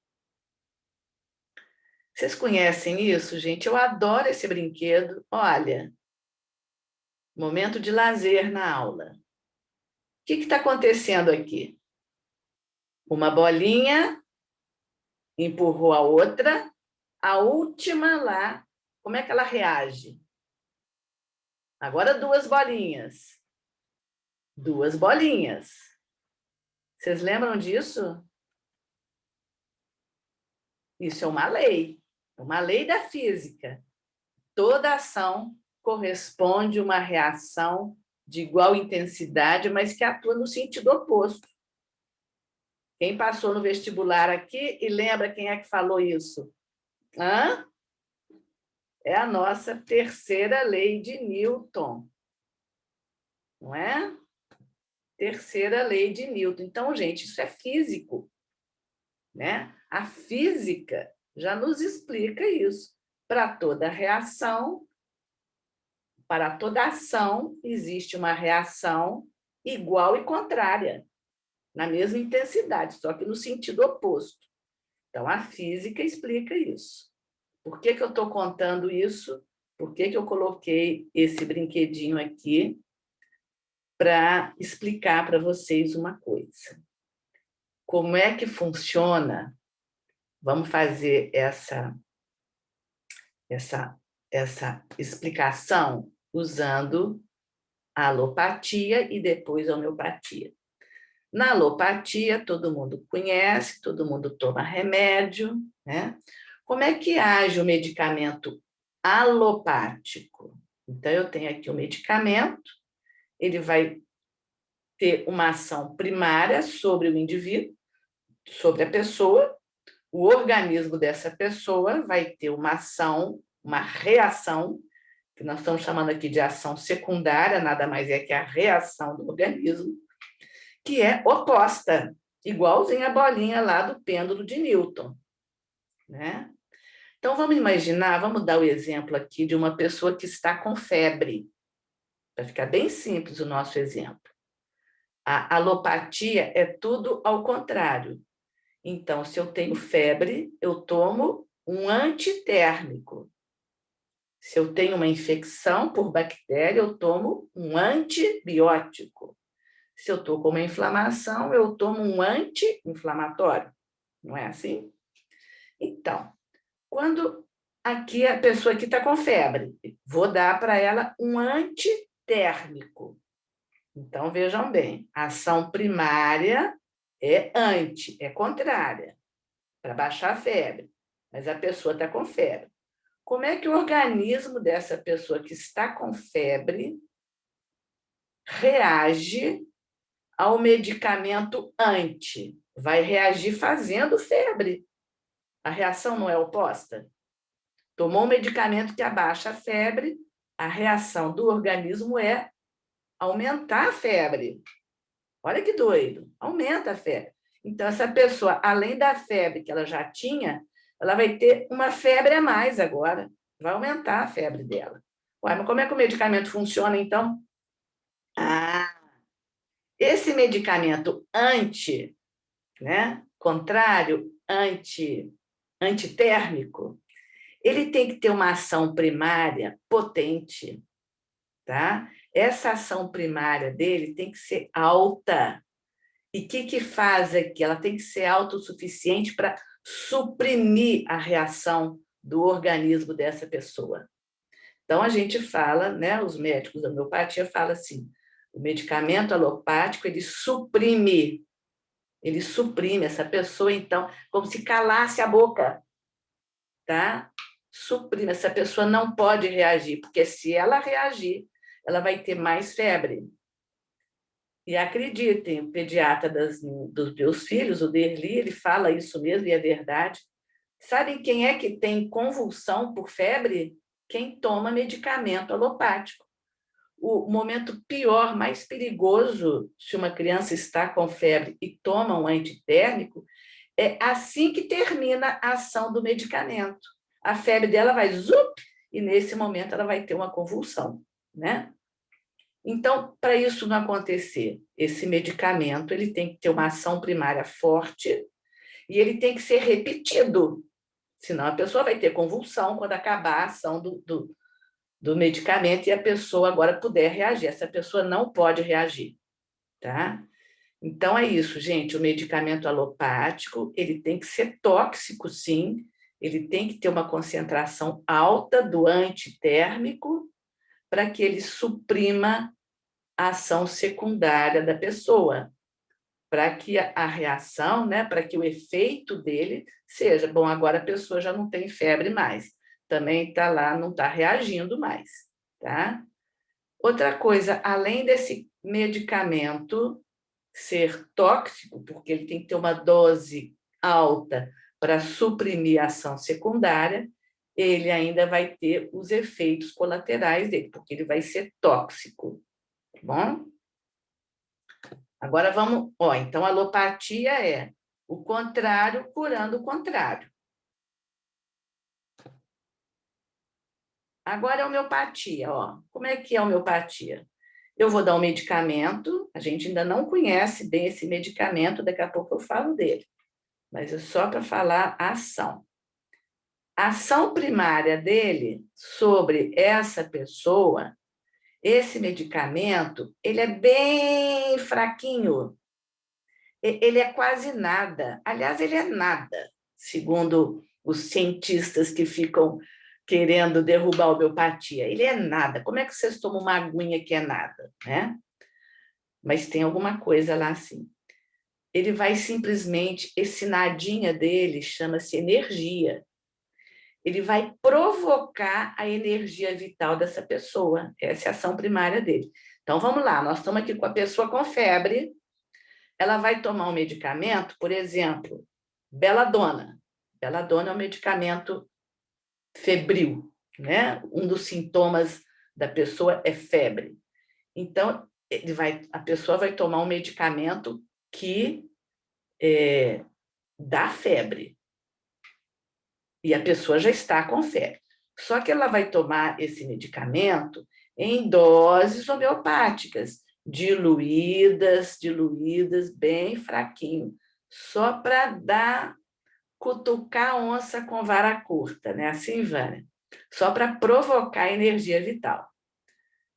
Vocês conhecem isso, gente? Eu adoro esse brinquedo. Olha, momento de lazer na aula. O que está acontecendo aqui? Uma bolinha empurrou a outra, a última lá, como é que ela reage? Agora duas bolinhas. Duas bolinhas. Vocês lembram disso? Isso é uma lei da física. Toda ação corresponde a uma reação de igual intensidade, mas que atua no sentido oposto. Quem passou no vestibular aqui e lembra quem é que falou isso? Hã? É a nossa terceira lei de Newton, não é? Terceira lei de Newton. Então, gente, isso é físico, né? A física já nos explica isso. Para toda reação, para toda ação, existe uma reação igual e contrária, na mesma intensidade, só que no sentido oposto. Então, a física explica isso. Por que eu estou contando isso? Por que eu coloquei esse brinquedinho aqui? Para explicar para vocês uma coisa. Como é que funciona? Vamos fazer essa explicação usando a alopatia e depois a homeopatia. Na alopatia, todo mundo conhece, todo mundo toma remédio, né? Como é que age o medicamento alopático? Então, eu tenho aqui o medicamento, ele vai ter uma ação primária sobre o indivíduo, sobre a pessoa, o organismo dessa pessoa vai ter uma ação, uma reação, que nós estamos chamando aqui de ação secundária, nada mais é que a reação do organismo, que é oposta, igualzinho a bolinha lá do pêndulo de Newton, né? Então, vamos imaginar, vamos dar o exemplo aqui de uma pessoa que está com febre, para ficar bem simples o nosso exemplo. A alopatia é tudo ao contrário. Então, se eu tenho febre, eu tomo um antitérmico. Se eu tenho uma infecção por bactéria, eu tomo um antibiótico. Se eu estou com uma inflamação, eu tomo um anti-inflamatório. Não é assim? Então, quando aqui a pessoa que está com febre, vou dar para ela um antitérmico. Então, vejam bem, a ação primária é é contrária, para baixar a febre, mas a pessoa está com febre. Como é que o organismo dessa pessoa que está com febre reage ao medicamento anti? Vai reagir fazendo febre. A reação não é oposta? Tomou um medicamento que abaixa a febre, a reação do organismo é aumentar a febre. Olha que doido, aumenta a febre. Então, essa pessoa, além da febre que ela já tinha, ela vai ter uma febre a mais agora. Vai aumentar a febre dela. Ué, mas como é que o medicamento funciona, então? Ah, esse medicamento contrário, antitérmico, ele tem que ter uma ação primária potente, tá? Essa ação primária dele tem que ser alta. E o que faz aqui? Ela tem que ser autossuficiente para suprimir a reação do organismo dessa pessoa. Então, a gente fala, né, os médicos da homeopatia falam assim, o medicamento alopático, ele suprime essa pessoa, então, como se calasse a boca, tá? Suprime, essa pessoa não pode reagir, porque se ela reagir, ela vai ter mais febre. E acreditem, o pediatra dos meus filhos, o Derli, ele fala isso mesmo e é verdade. Sabem quem é que tem convulsão por febre? Quem toma medicamento alopático. O momento pior, mais perigoso, se uma criança está com febre e toma um antitérmico, é assim que termina a ação do medicamento. A febre dela vai zup, e nesse momento ela vai ter uma convulsão, né? Então, para isso não acontecer, esse medicamento ele tem que ter uma ação primária forte e ele tem que ser repetido, senão a pessoa vai ter convulsão quando acabar a ação do medicamento e a pessoa agora puder reagir. Essa pessoa não pode reagir, tá? Então, é isso, gente, o medicamento alopático, ele tem que ser tóxico, sim, ele tem que ter uma concentração alta do antitérmico para que ele suprima a ação secundária da pessoa, para que a reação, né, para que o efeito dele seja, bom, agora a pessoa já não tem febre mais, também está lá, não está reagindo mais, tá? Outra coisa, além desse medicamento ser tóxico, porque ele tem que ter uma dose alta para suprimir a ação secundária, ele ainda vai ter os efeitos colaterais dele, porque ele vai ser tóxico, tá bom? Agora vamos, então a alopatia é o contrário curando o contrário. Agora a homeopatia, como é que é a homeopatia? Eu vou dar um medicamento, a gente ainda não conhece bem esse medicamento, daqui a pouco eu falo dele, mas é só para falar a ação. A ação primária dele sobre essa pessoa, esse medicamento, ele é bem fraquinho, ele é quase nada. Aliás, ele é nada, segundo os cientistas que ficam querendo derrubar a homeopatia. Ele é nada. Como é que vocês tomam uma aguinha que é nada, né? Mas tem alguma coisa lá assim. Ele vai simplesmente, esse nadinha dele chama-se energia. Ele vai provocar a energia vital dessa pessoa. Essa é a ação primária dele. Então, vamos lá, nós estamos aqui com a pessoa com febre, ela vai tomar um medicamento, por exemplo, Beladona. Beladona é um medicamento febril, né? Um dos sintomas da pessoa é febre. Então, a pessoa vai tomar um medicamento que dá febre. E a pessoa já está com febre. Só que ela vai tomar esse medicamento em doses homeopáticas, diluídas, bem fraquinho, só para cutucar a onça com vara curta, né? Assim, Vânia? Só para provocar energia vital.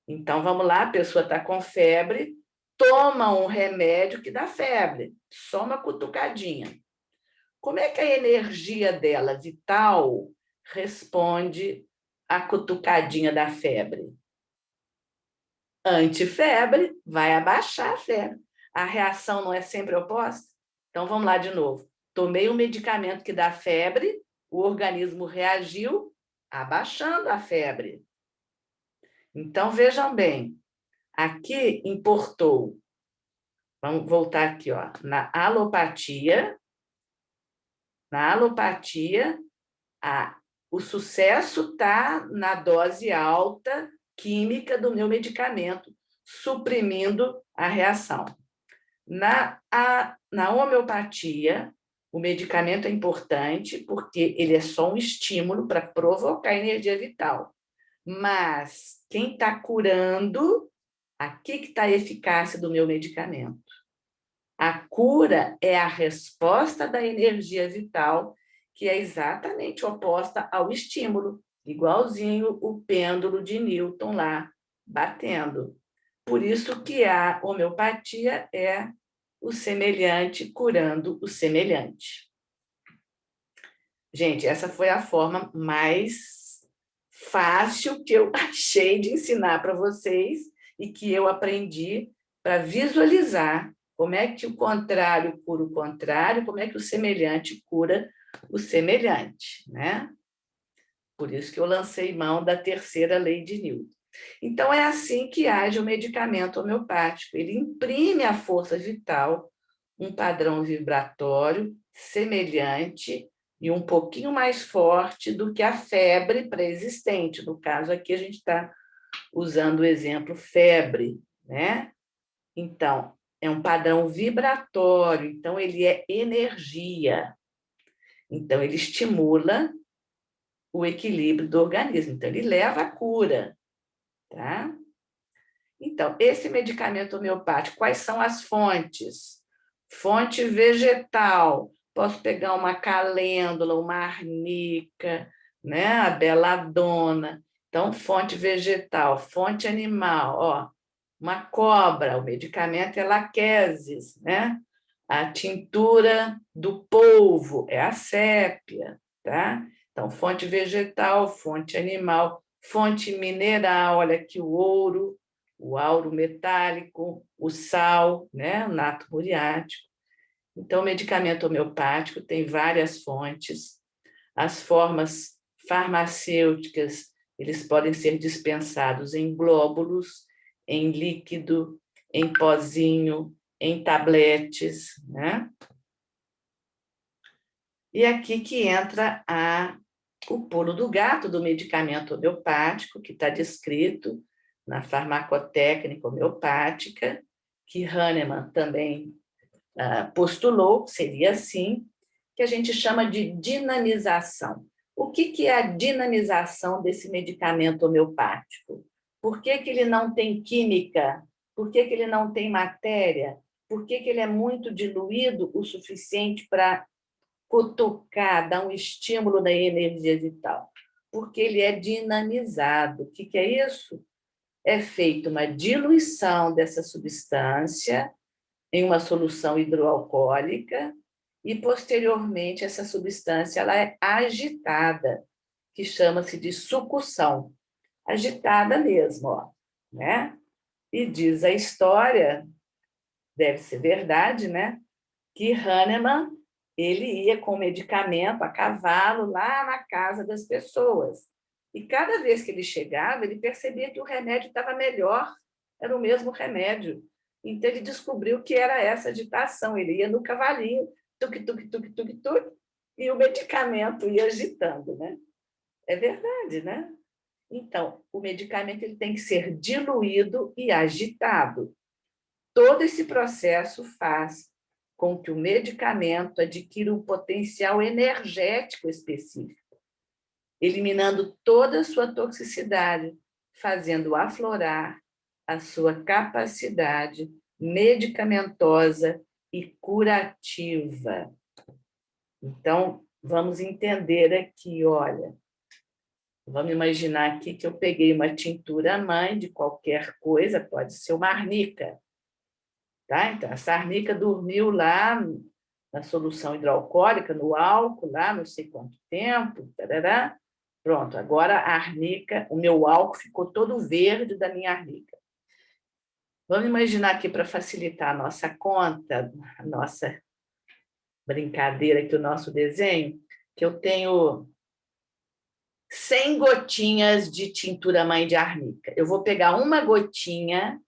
Então, vamos lá, a pessoa está com febre, toma um remédio que dá febre, só uma cutucadinha. Como é que a energia dela, vital, responde à cutucadinha da febre? Antifebre, vai abaixar a febre. A reação não é sempre oposta? Então, vamos lá de novo. Tomei um medicamento que dá febre, o organismo reagiu, abaixando a febre. Então, vejam bem, aqui importou, vamos voltar aqui, na alopatia, o sucesso está na dose alta química do meu medicamento, suprimindo a reação. Na homeopatia, o medicamento é importante porque ele é só um estímulo para provocar energia vital. Mas quem está curando, aqui que está a eficácia do meu medicamento. A cura é a resposta da energia vital, que é exatamente oposta ao estímulo, igualzinho o pêndulo de Newton lá, batendo. Por isso que a homeopatia é o semelhante curando o semelhante. Gente, essa foi a forma mais fácil que eu achei de ensinar para vocês e que eu aprendi para visualizar como é que o contrário cura o contrário, como é que o semelhante cura o semelhante, né? Por isso que eu lancei mão da terceira lei de Newton. Então, é assim que age o medicamento homeopático. Ele imprime à força vital um padrão vibratório semelhante e um pouquinho mais forte do que a febre pré-existente. No caso aqui, a gente está usando o exemplo febre, né? Então, é um padrão vibratório, então ele é energia. Então, ele estimula o equilíbrio do organismo, então ele leva à cura, tá? Então, esse medicamento homeopático, quais são as fontes? Fonte vegetal, posso pegar uma calêndula, uma arnica, né? A beladona. Então, fonte vegetal, fonte animal, uma cobra, o medicamento é laquesis, né? A tintura do polvo é a sépia, tá? Então, fonte vegetal, fonte animal, fonte mineral, olha aqui o auro metálico, o sal, né? O nato muriático. Então, o medicamento homeopático tem várias fontes. As formas farmacêuticas, eles podem ser dispensados em glóbulos, em líquido, em pozinho, em tabletes, né? E aqui que entra o pulo do gato do medicamento homeopático, que está descrito na farmacotécnica homeopática, que Hahnemann também postulou, seria assim, que a gente chama de dinamização. O que é a dinamização desse medicamento homeopático? Por que ele não tem química? Por que ele não tem matéria? Por que ele é muito diluído o suficiente para cutucar, dar um estímulo da energia vital? Porque ele é dinamizado. O que é isso? É feita uma diluição dessa substância em uma solução hidroalcoólica e, posteriormente, essa substância ela é agitada, que chama-se de sucção. Agitada mesmo, ó, né? E diz a história, deve ser verdade, né? Que Hahnemann ele ia com medicamento a cavalo lá na casa das pessoas. E cada vez que ele chegava, ele percebia que o remédio estava melhor, era o mesmo remédio. Então, ele descobriu que era essa agitação. Ele ia no cavalinho, tuc, tuc, tuc, tuc, tuc, e o medicamento ia agitando, né? É verdade, né? Então, o medicamento ele tem que ser diluído e agitado. Todo esse processo faz com que o medicamento adquira um potencial energético específico, eliminando toda a sua toxicidade, fazendo aflorar a sua capacidade medicamentosa e curativa. Então, vamos entender aqui, olha, vamos imaginar aqui que eu peguei uma tintura mãe de qualquer coisa, pode ser uma arnica, tá? Então, essa arnica dormiu lá na solução hidroalcoólica, no álcool, lá não sei quanto tempo, tarará. Pronto, agora a arnica, o meu álcool ficou todo verde da minha arnica. Vamos imaginar aqui, para facilitar a nossa conta, a nossa brincadeira aqui, o nosso desenho, que eu tenho 100 gotinhas de tintura mãe de arnica. Eu vou pegar uma gotinha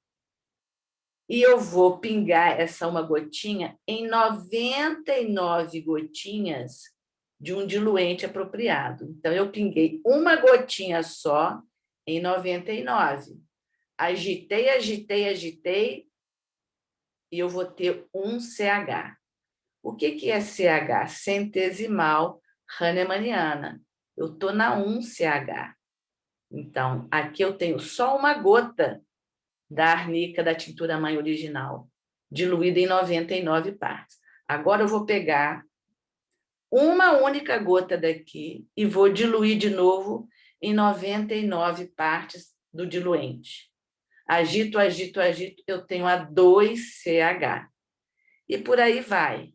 e eu vou pingar essa uma gotinha em 99 gotinhas de um diluente apropriado. Então, eu pinguei uma gotinha só em 99. Agitei, agitei, agitei, e eu vou ter um CH. O que é CH? Centesimal Hahnemanniana. Eu estou na 1CH. Então, aqui eu tenho só uma gota da arnica da tintura mãe original, diluída em 99 partes. Agora eu vou pegar uma única gota daqui e vou diluir de novo em 99 partes do diluente. Agito, agito, agito, eu tenho a 2CH. E por aí vai.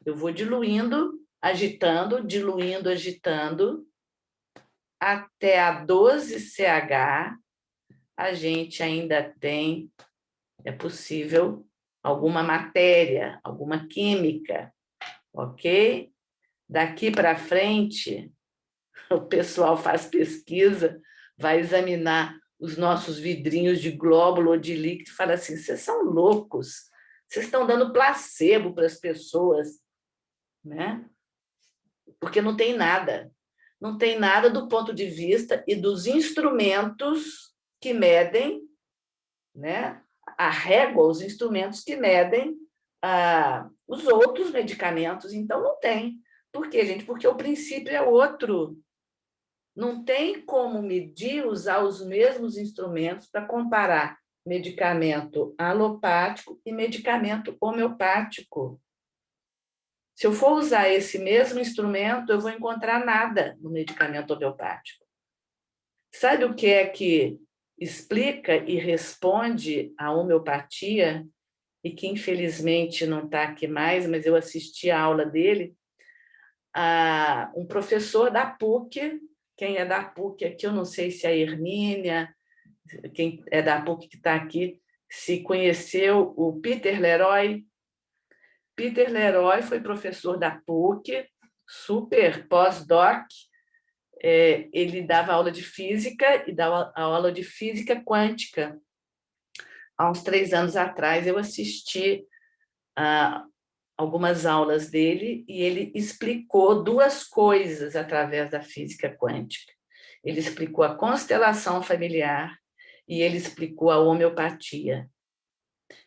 Eu vou diluindo, agitando, diluindo, agitando, até a 12CH, a gente ainda tem, é possível, alguma matéria, alguma química, ok? Daqui para frente, o pessoal faz pesquisa, vai examinar os nossos vidrinhos de glóbulo ou de líquido e fala assim, vocês são loucos, vocês estão dando placebo para as pessoas, né? Porque não tem nada. Não tem nada do ponto de vista e dos instrumentos que medem, né? A régua, os instrumentos que medem os outros medicamentos. Então, não tem. Por quê, gente? Porque o princípio é outro. Não tem como medir, usar os mesmos instrumentos para comparar medicamento alopático e medicamento homeopático. Se eu for usar esse mesmo instrumento, eu vou encontrar nada no medicamento homeopático. Sabe o que é que explica e responde a homeopatia, e que infelizmente não está aqui mais, mas eu assisti a aula dele, um professor da PUC, quem é da PUC aqui, eu não sei se é a Hermínia, quem é da PUC que está aqui, se conheceu o Peter Leroy. Peter Leroy foi professor da PUC, super pós-doc, ele dava aula de física e dava aula de física quântica. há uns 3 anos atrás, eu assisti algumas aulas dele e ele explicou 2 coisas através da física quântica. Ele explicou a constelação familiar e ele explicou a homeopatia.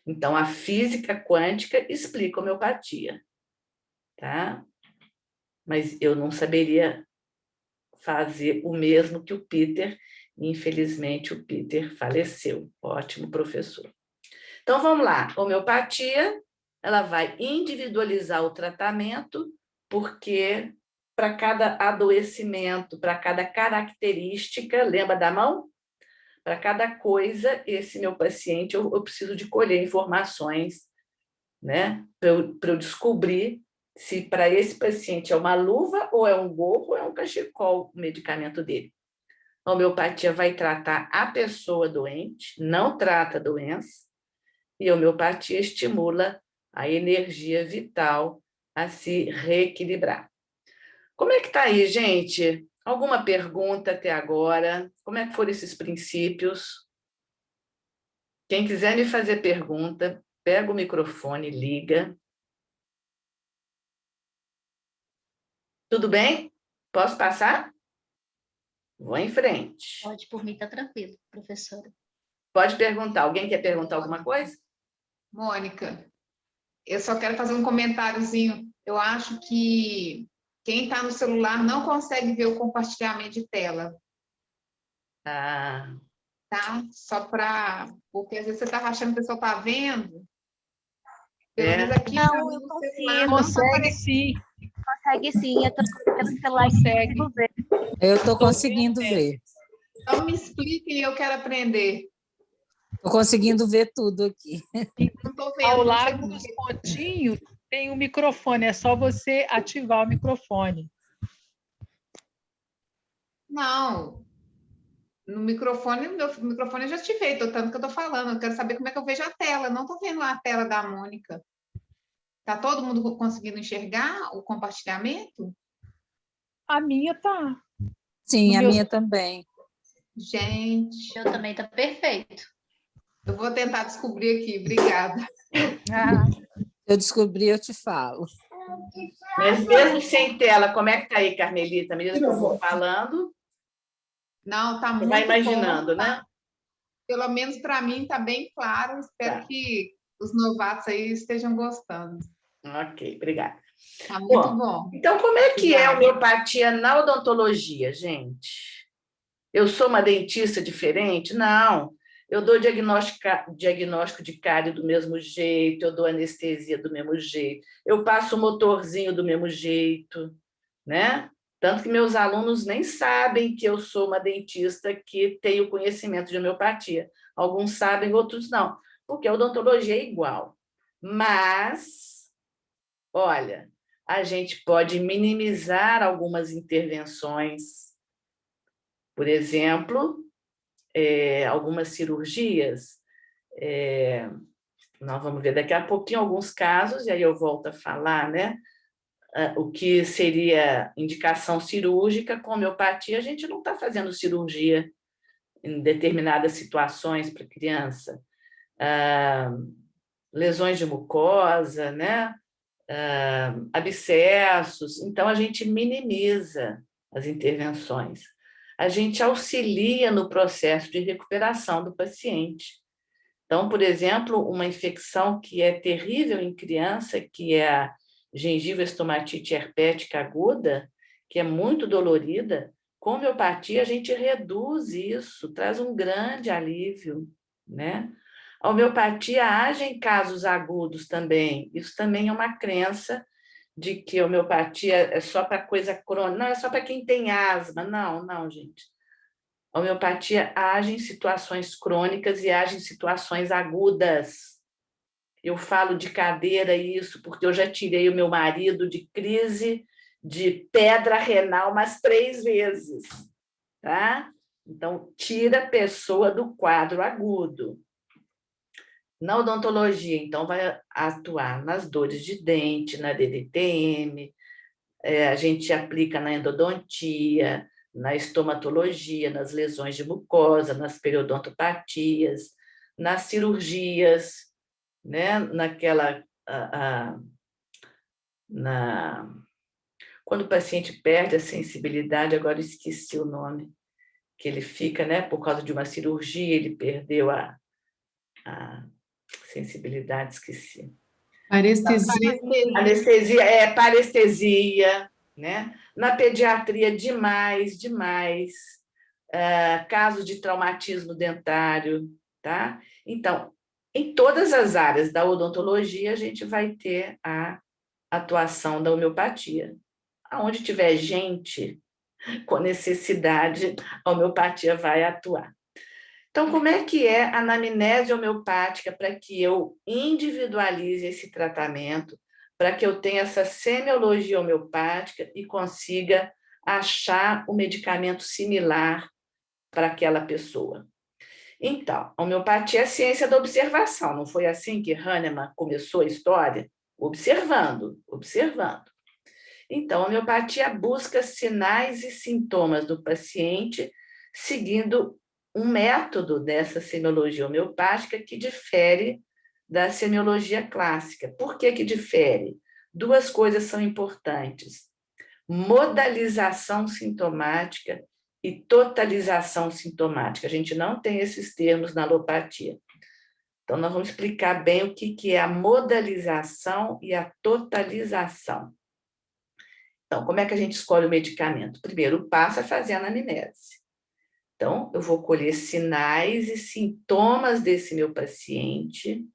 Então, a física quântica explica a homeopatia, tá? Mas eu não saberia fazer o mesmo que o Peter. Infelizmente, o Peter faleceu. Ótimo professor. Então, vamos lá. Homeopatia, ela vai individualizar o tratamento, porque para cada adoecimento, para cada característica, lembra da mão? Para cada coisa, esse meu paciente, eu preciso de colher informações, né? Para eu descobrir se para esse paciente é uma luva, ou é um gorro, ou é um cachecol o medicamento dele. A homeopatia vai tratar a pessoa doente, não trata a doença, e a homeopatia estimula a energia vital a se reequilibrar. Como é que está aí, gente? Alguma pergunta até agora? Como é que foram esses princípios? Quem quiser me fazer pergunta, pega o microfone, liga. Tudo bem? Posso passar? Vou em frente. Pode, por mim, tá tranquilo, professora. Pode perguntar. Alguém quer perguntar alguma coisa? Mônica, eu só quero fazer um comentáriozinho. Eu acho que quem está no celular não consegue ver o compartilhamento de tela, Ah, tá? Só para... Porque às vezes você está achando que a pessoa está vendo. Pelo menos aqui Não, pra mim, eu no consigo. celular não tá Consegue aparecendo. sim, Consegue sim, eu tô pelo celular e consegue. consigo ver. Eu estou conseguindo ver. Então me explique e eu quero aprender. Estou conseguindo ver tudo aqui. Não estou vendo, Ao não sei lado por dos quê. pontinhos tem o microfone, é só você ativar o microfone. Não. No microfone, meu microfone eu já ativei, tanto que eu estou falando. Eu quero saber como é que eu vejo a tela. Eu não estou vendo a tela da Mônica. Está todo mundo conseguindo enxergar o compartilhamento? A minha tá. Sim, No a meu- minha também. Gente, Eu também tá perfeito. eu vou tentar descobrir aqui. Obrigada. Ah, Eu descobri, eu te falo. mas mesmo sem tela, como é que está aí, Carmelita? À medida que eu vou falando, Não, está você muito vai bom. imaginando, né? Pelo menos para mim está bem claro. Espero Tá. que os novatos aí estejam gostando. Ok, obrigada. Está muito Bom, bom. então, como é que é a Obrigada. homeopatia na odontologia, gente? Eu sou uma dentista diferente? Não. Eu dou diagnóstico de cárie do mesmo jeito, eu dou anestesia do mesmo jeito, eu passo o motorzinho do mesmo jeito, né? Tanto que meus alunos nem sabem que eu sou uma dentista que tem o conhecimento de homeopatia. Alguns sabem, outros não, porque a odontologia é igual. Mas, olha, a gente pode minimizar algumas intervenções. Por exemplo, algumas cirurgias, nós vamos ver daqui a pouquinho alguns casos, e aí eu volto a falar, né? O que seria indicação cirúrgica, com homeopatia, a gente não está fazendo cirurgia em determinadas situações para criança. Lesões de mucosa, né? Abscessos, então a gente minimiza as intervenções. A gente auxilia no processo de recuperação do paciente. Então, por exemplo, uma infecção que é terrível em criança, que é a gengiva-estomatite herpética aguda, que é muito dolorida, com homeopatia a gente reduz isso, traz um grande alívio, né? A homeopatia age em casos agudos também. Isso também é uma crença de que a homeopatia é só para coisa crônica, não, é só para quem tem asma. Não, não, gente. A homeopatia age em situações crônicas e age em situações agudas. Eu falo de cadeira isso porque eu já tirei o meu marido de crise de pedra renal umas 3 vezes, tá? Então, tira a pessoa do quadro agudo. Na odontologia, então, vai atuar nas dores de dente, na DDTM, a gente aplica na endodontia, na estomatologia, nas lesões de mucosa, nas periodontopatias, nas cirurgias, né? Quando o paciente perde a sensibilidade, agora eu esqueci o nome, que ele fica, né? Por causa de uma cirurgia, ele perdeu a sensibilidade, esqueci. Parestesia. Anestesia, parestesia, né? Na pediatria, demais. Casos de traumatismo dentário, tá? Então, em todas as áreas da odontologia, a gente vai ter a atuação da homeopatia. Aonde tiver gente com necessidade, a homeopatia vai atuar. Então, como é que é a anamnese homeopática para que eu individualize esse tratamento, para que eu tenha essa semiologia homeopática e consiga achar o medicamento similar para aquela pessoa? Então, a homeopatia é a ciência da observação. Não foi assim que Hahnemann começou a história? Observando. Então, a homeopatia busca sinais e sintomas do paciente, seguindo um método dessa semiologia homeopática que difere da semiologia clássica. Por que difere? Duas coisas são importantes: modalização sintomática e totalização sintomática. A gente não tem esses termos na alopatia. Então, nós vamos explicar bem o que é a modalização e a totalização. Então, como é que a gente escolhe o medicamento? Primeiro, o passo é fazer a anamnese. Então, eu vou colher sinais e sintomas desse meu paciente,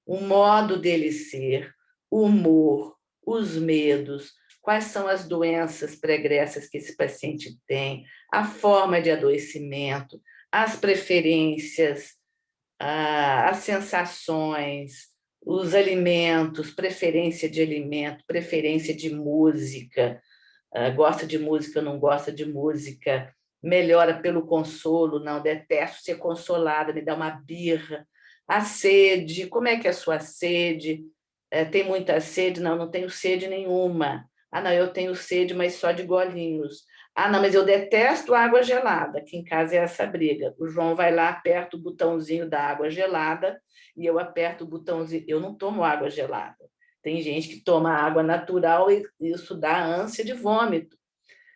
o modo dele ser, o humor, os medos, quais são as doenças pregressas que esse paciente tem, a forma de adoecimento, as preferências, as sensações, os alimentos, preferência de alimento, preferência de música, gosta de música, não gosta de música, melhora pelo consolo, não, detesto ser consolada, me dá uma birra. A sede, como é que é a sua sede? Tem muita sede? Não, não tenho sede nenhuma. Ah, não, eu tenho sede, mas só de golinhos. Ah, não, mas eu detesto água gelada. Aqui em casa é essa briga. O João vai lá, aperta o botãozinho da água gelada e eu aperto o botãozinho. Eu não tomo água gelada. Tem gente que toma água natural e isso dá ânsia de vômito.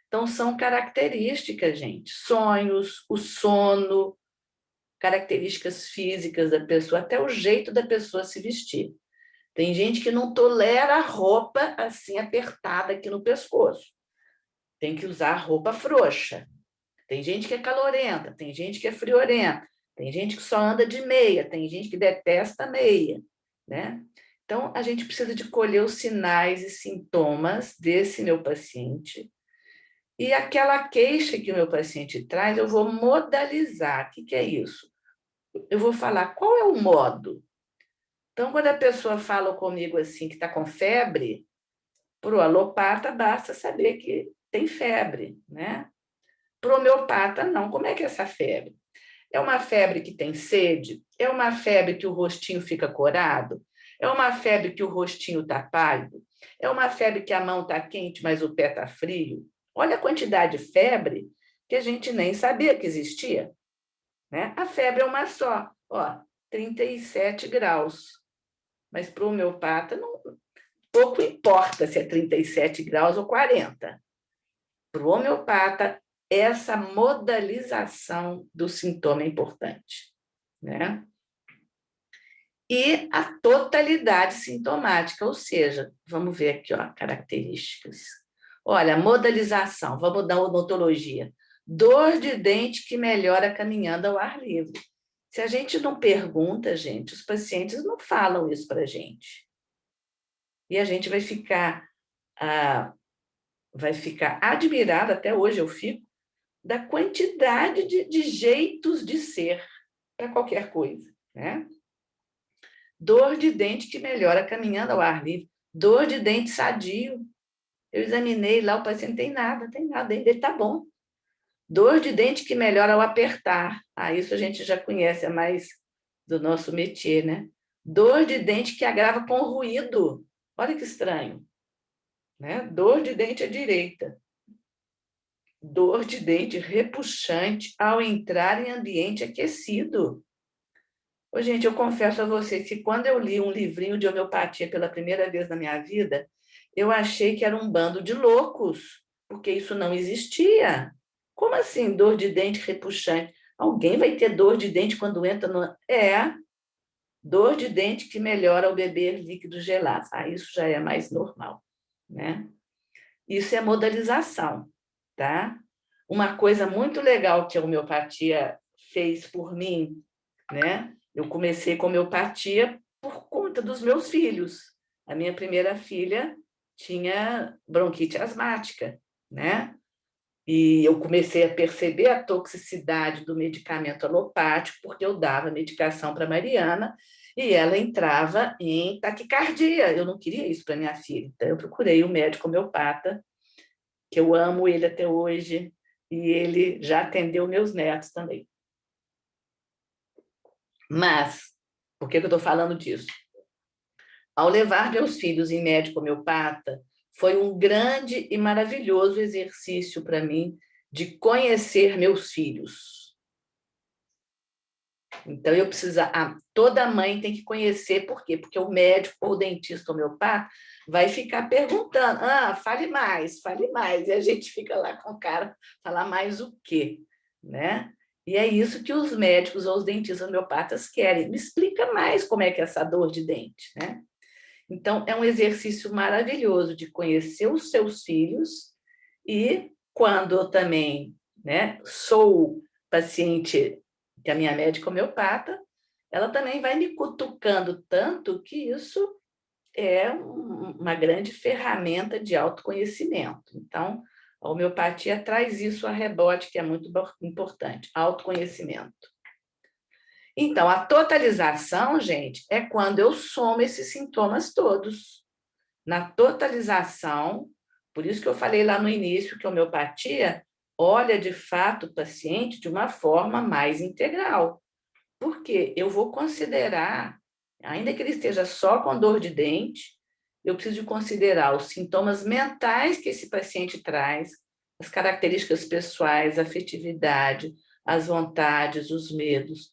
Então, são características, gente. Sonhos, o sono, características físicas da pessoa, até o jeito da pessoa se vestir. Tem gente que não tolera a roupa assim apertada aqui no pescoço. Tem que usar roupa frouxa. Tem gente que é calorenta, tem gente que é friorenta, tem gente que só anda de meia, tem gente que detesta meia, né? Então, a gente precisa de colher os sinais e sintomas desse meu paciente. E aquela queixa que o meu paciente traz, eu vou modalizar. O que é isso? Eu vou falar qual é o modo. Então, quando a pessoa fala comigo assim, que está com febre, para o alopata basta saber que tem febre, né? Para o homeopata, não. Como é que é essa febre? É uma febre que tem sede? É uma febre que o rostinho fica corado? É uma febre que o rostinho está pálido? É uma febre que a mão está quente, mas o pé está frio? Olha a quantidade de febre que a gente nem sabia que existia, né? A febre é uma só, 37 graus. Mas para o homeopata, pouco importa se é 37 graus ou 40. Para o homeopata, essa modalização do sintoma é importante, né? E a totalidade sintomática, ou seja, vamos ver aqui, características. Olha, modalização, vamos dar odontologia. Dor de dente que melhora caminhando ao ar livre. Se a gente não pergunta, gente, os pacientes não falam isso para a gente. E a gente vai ficar admirada, até hoje eu fico, da quantidade de jeitos de ser para qualquer coisa, né? Dor de dente que melhora caminhando ao ar livre. Dor de dente sadio. Eu examinei lá, o paciente tem nada, ele está bom. Dor de dente que melhora ao apertar. Isso a gente já conhece, é mais do nosso métier, né? Dor de dente que agrava com ruído. Olha que estranho, né? Dor de dente à direita. Dor de dente repuxante ao entrar em ambiente aquecido. Ô, gente, eu confesso a vocês que quando eu li um livrinho de homeopatia pela primeira vez na minha vida, eu achei que era um bando de loucos, porque isso não existia. Como assim, dor de dente repuxante? Alguém vai ter dor de dente quando entra no... dor de dente que melhora ao beber líquidos gelados. Isso já é mais normal, né? Isso é modalização, tá? Uma coisa muito legal que a homeopatia fez por mim, né? Eu comecei com homeopatia por conta dos meus filhos. A minha primeira filha tinha bronquite asmática, né? E eu comecei a perceber a toxicidade do medicamento alopático, porque eu dava medicação para Mariana e ela entrava em taquicardia. Eu não queria isso para minha filha. Então, eu procurei um médico homeopata, que eu amo ele até hoje, e ele já atendeu meus netos também. Mas, por que eu estou falando disso? Ao levar meus filhos em médico homeopata, foi um grande e maravilhoso exercício para mim de conhecer meus filhos. Então, eu precisa, toda mãe tem que conhecer, por quê? Porque o médico ou o dentista homeopata vai ficar perguntando, fale mais, e a gente fica lá com o cara, falar mais o quê? Né? E é isso que os médicos ou os dentistas homeopatas querem. Me explica mais como é que é essa dor de dente, né? Então, é um exercício maravilhoso de conhecer os seus filhos e quando eu também, né, sou paciente que a minha médica homeopata, ela também vai me cutucando tanto que isso é uma grande ferramenta de autoconhecimento. Então, a homeopatia traz isso a rebote, que é muito importante, autoconhecimento. Então, a totalização, gente, é quando eu somo esses sintomas todos. Na totalização, por isso que eu falei lá no início que a homeopatia olha, de fato, o paciente de uma forma mais integral. Porque eu vou considerar, ainda que ele esteja só com dor de dente, eu preciso considerar os sintomas mentais que esse paciente traz, as características pessoais, a afetividade, as vontades, os medos,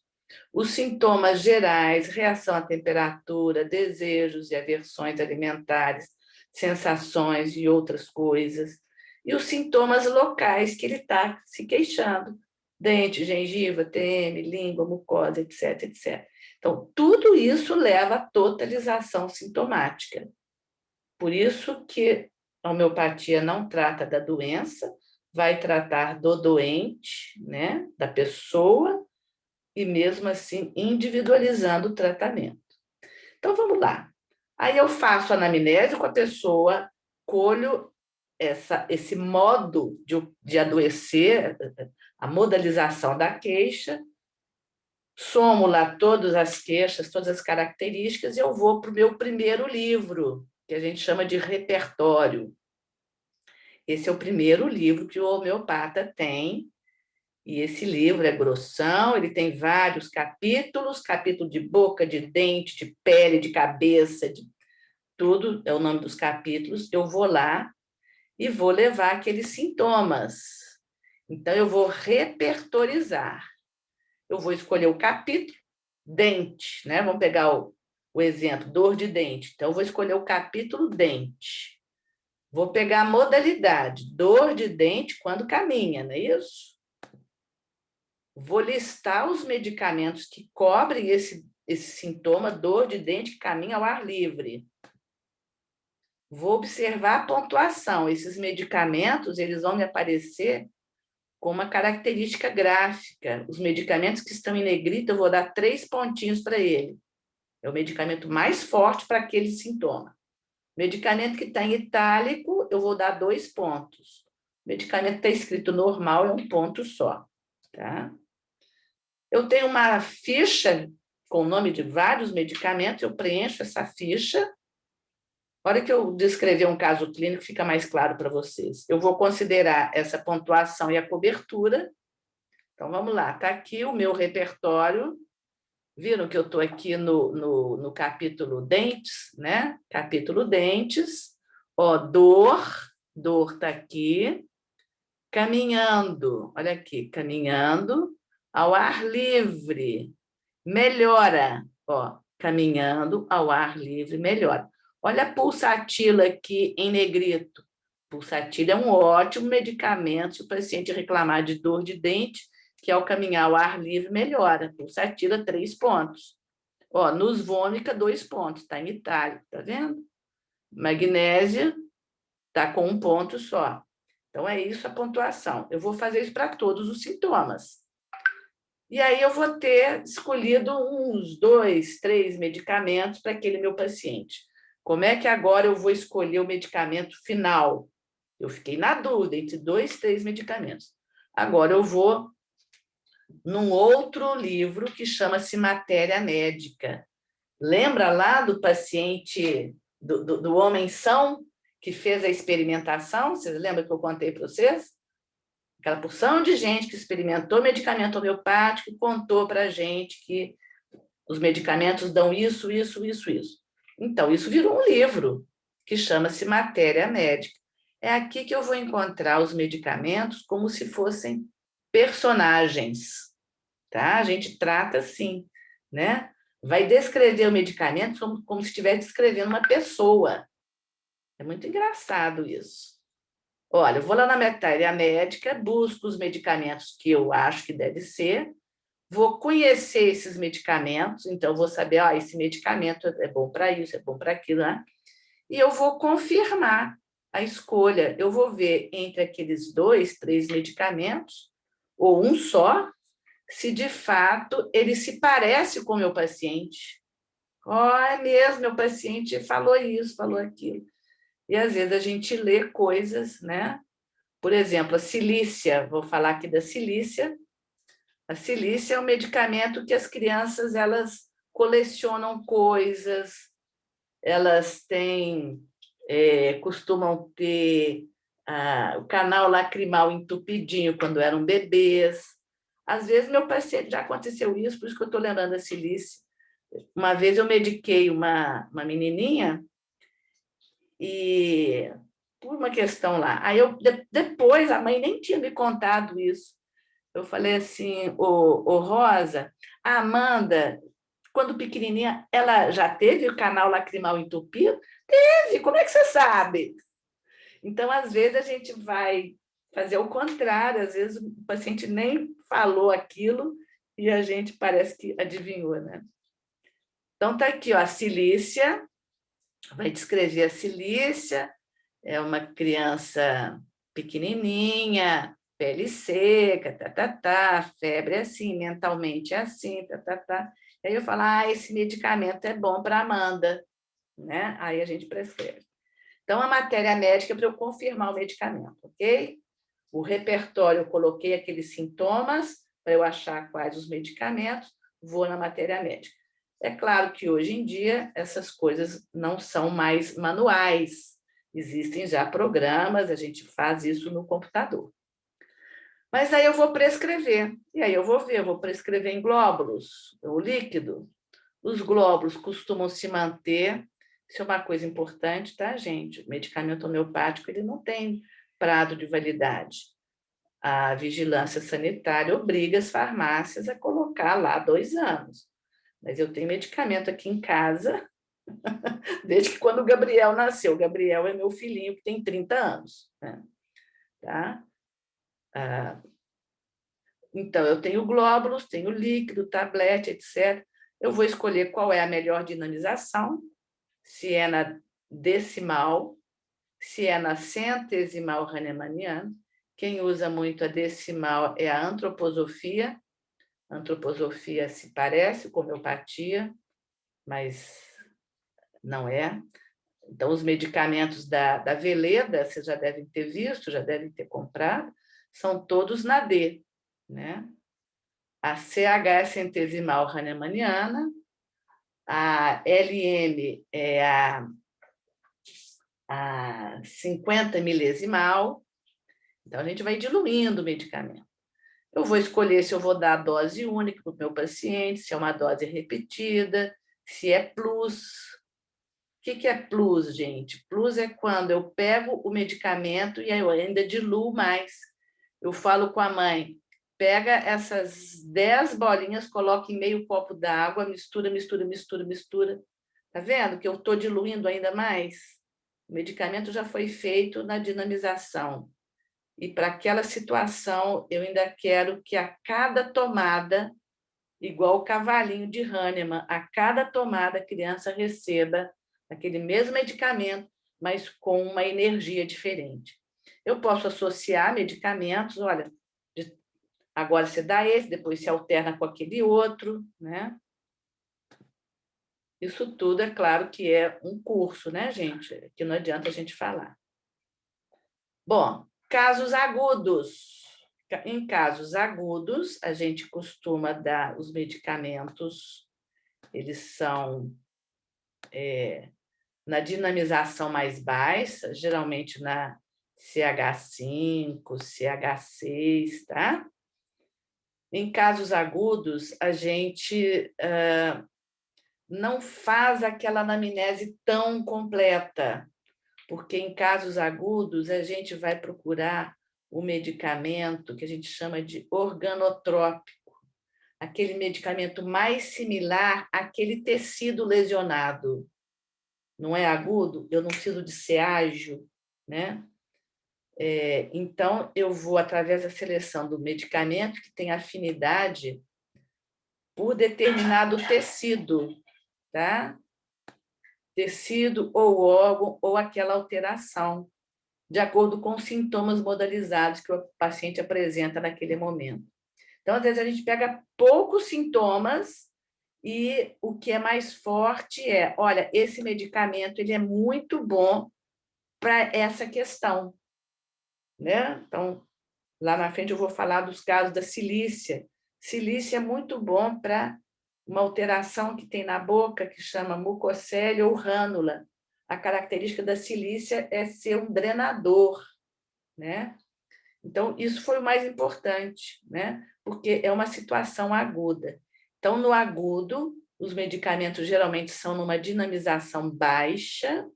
os sintomas gerais, reação à temperatura, desejos e aversões alimentares, sensações e outras coisas, e os sintomas locais que ele está se queixando, dente, gengiva, TM, língua, mucosa, etc, etc. Então, tudo isso leva à totalização sintomática. Por isso que a homeopatia não trata da doença, vai tratar do doente, né, da pessoa, e mesmo assim individualizando o tratamento. Então, vamos lá. Aí eu faço a anamnese com a pessoa, colho esse modo de adoecer, a modalização da queixa, somo lá todas as queixas, todas as características, e eu vou para o meu primeiro livro, que a gente chama de repertório. Esse é o primeiro livro que o homeopata tem, e esse livro é grossão, ele tem vários capítulos, capítulo de boca, de dente, de pele, de cabeça, de tudo, é o nome dos capítulos. Eu vou lá e vou levar aqueles sintomas. Então, eu vou repertorizar. Eu vou escolher o capítulo, dente, né? Vamos pegar o exemplo, dor de dente. Então, eu vou escolher o capítulo dente. Vou pegar a modalidade, dor de dente quando caminha, não é isso? Vou listar os medicamentos que cobrem esse sintoma, dor de dente que caminha ao ar livre. Vou observar a pontuação. Esses medicamentos, eles vão me aparecer com uma característica gráfica. Os medicamentos que estão em negrito, eu vou dar 3 pontinhos para ele. É o medicamento mais forte para aquele sintoma. Medicamento que está em itálico, eu vou dar 2 pontos. Medicamento que está escrito normal, é 1 ponto só. Tá? Eu tenho uma ficha com o nome de vários medicamentos, eu preencho essa ficha. Na hora que eu descrever um caso clínico, fica mais claro para vocês. Eu vou considerar essa pontuação e a cobertura. Então, vamos lá. Está aqui o meu repertório. Viram que eu estou aqui no capítulo dentes, né? Capítulo dentes. Ó, dor está aqui. Caminhando, olha aqui, caminhando ao ar livre. melhora, ó, caminhando ao ar livre, melhora. Olha a pulsatila aqui em negrito. Pulsatila é um ótimo medicamento se o paciente reclamar de dor de dente, que ao caminhar ao ar livre melhora. Pulsatila, 3 pontos. Ó, nos vômica, 2 pontos, está em itálico, tá vendo? Magnésia está com 1 ponto só. Então, é isso a pontuação. Eu vou fazer isso para todos os sintomas. E aí eu vou ter escolhido uns 2, 3 medicamentos para aquele meu paciente. Como é que agora eu vou escolher o medicamento final? Eu fiquei na dúvida entre 2, 3 medicamentos. Agora eu vou num outro livro que chama-se Matéria Médica. Lembra lá do paciente, do homem são, que fez a experimentação? Vocês lembram que eu contei para vocês? Aquela porção de gente que experimentou medicamento homeopático e contou para a gente que os medicamentos dão isso, isso, isso, isso. Então, isso virou um livro que chama-se Matéria Médica. É aqui que eu vou encontrar os medicamentos como se fossem personagens, tá? A gente trata assim, né? Vai descrever o medicamento como se estivesse descrevendo uma pessoa. É muito engraçado isso. Olha, eu vou lá na matéria médica, busco os medicamentos que eu acho que deve ser, vou conhecer esses medicamentos, então eu vou saber, esse medicamento é bom para isso, é bom para aquilo, né? E eu vou confirmar a escolha. Eu vou ver entre aqueles 2, 3 medicamentos, ou um só, se de fato ele se parece com o meu paciente. É mesmo, meu paciente falou isso, falou aquilo. E às vezes a gente lê coisas, né? Por exemplo, a silícia, vou falar aqui da silícia. A silícia é um medicamento que as crianças elas colecionam coisas, elas têm, costumam ter o canal lacrimal entupidinho quando eram bebês. Às vezes, meu paciente já aconteceu isso, por isso que eu estou lembrando da silícia. Uma vez eu mediquei uma menininha e por uma questão lá. Aí depois a mãe nem tinha me contado isso. Eu falei assim, ô Rosa, a Amanda, quando pequenininha, ela já teve o canal lacrimal entupido? Teve, como é que você sabe? Então, às vezes, a gente vai fazer o contrário, às vezes o paciente nem falou aquilo e a gente parece que adivinhou, né? Então, tá aqui, ó, a silícia, vai descrever a silícia, é uma criança pequenininha, pele seca, febre assim, mentalmente assim, E aí eu falo, esse medicamento é bom para Amanda, né? Aí a gente prescreve. Então, a matéria médica é para eu confirmar o medicamento, ok? O repertório, eu coloquei aqueles sintomas para eu achar quais os medicamentos, vou na matéria médica. É claro que hoje em dia essas coisas não são mais manuais, existem já programas, a gente faz isso no computador. Mas aí eu vou prescrever, e aí eu vou ver, eu vou prescrever em glóbulos, o líquido. Os glóbulos costumam se manter, isso é uma coisa importante, tá, gente? O medicamento homeopático, ele não tem prazo de validade. A vigilância sanitária obriga as farmácias a colocar lá 2 anos. Mas eu tenho medicamento aqui em casa, desde que quando o Gabriel nasceu. O Gabriel é meu filhinho, que tem 30 anos. Né? Tá? Então, eu tenho glóbulos, tenho líquido, tablete, etc. Eu vou escolher qual é a melhor dinamização, se é na decimal, se é na centesimal hahnemanniana. Quem usa muito a decimal é a antroposofia. A antroposofia se parece com homeopatia, mas não é. Então, os medicamentos da Veleda, vocês já devem ter visto, já devem ter comprado, são todos na D, né? A CH é centesimal hahnemanniana, a LM é a 50 milesimal. Então, a gente vai diluindo o medicamento. Eu vou escolher se eu vou dar a dose única para o meu paciente, se é uma dose repetida, se é plus. O que é plus, gente? Plus é quando eu pego o medicamento e eu ainda diluo mais. Eu falo com a mãe, pega essas 10 bolinhas, coloca em meio copo d'água, mistura, mistura, mistura, mistura. Tá vendo que eu estou diluindo ainda mais? O medicamento já foi feito na dinamização. E para aquela situação, eu ainda quero que a cada tomada, igual o cavalinho de Hahnemann, a cada tomada a criança receba aquele mesmo medicamento, mas com uma energia diferente. Eu posso associar medicamentos, olha, agora você dá esse, depois se alterna com aquele outro, né? Isso tudo, é claro que é um curso, né, gente? Que não adianta a gente falar. Bom, casos agudos. Em casos agudos, a gente costuma dar os medicamentos, eles são na dinamização mais baixa, geralmente na CH5, CH6, tá? Em casos agudos, a gente não faz aquela anamnese tão completa, porque em casos agudos a gente vai procurar o medicamento que a gente chama de organotrópico, aquele medicamento mais similar àquele tecido lesionado. Não é agudo? Eu não preciso de ser ágil, né? Então, eu vou, através da seleção do medicamento que tem afinidade por determinado tecido, tá? Tecido ou órgão ou aquela alteração, de acordo com os sintomas modalizados que o paciente apresenta naquele momento. Então, às vezes, a gente pega poucos sintomas e o que é mais forte é, olha, esse medicamento ele é muito bom para essa questão, né? Então, lá na frente eu vou falar dos casos da cilícia. Cilícia é muito bom para uma alteração que tem na boca, que chama mucocélio ou rânula. A característica da cilícia é ser um drenador, né? Então, isso foi o mais importante, né? Porque é uma situação aguda. Então, no agudo, os medicamentos geralmente são numa dinamização baixa,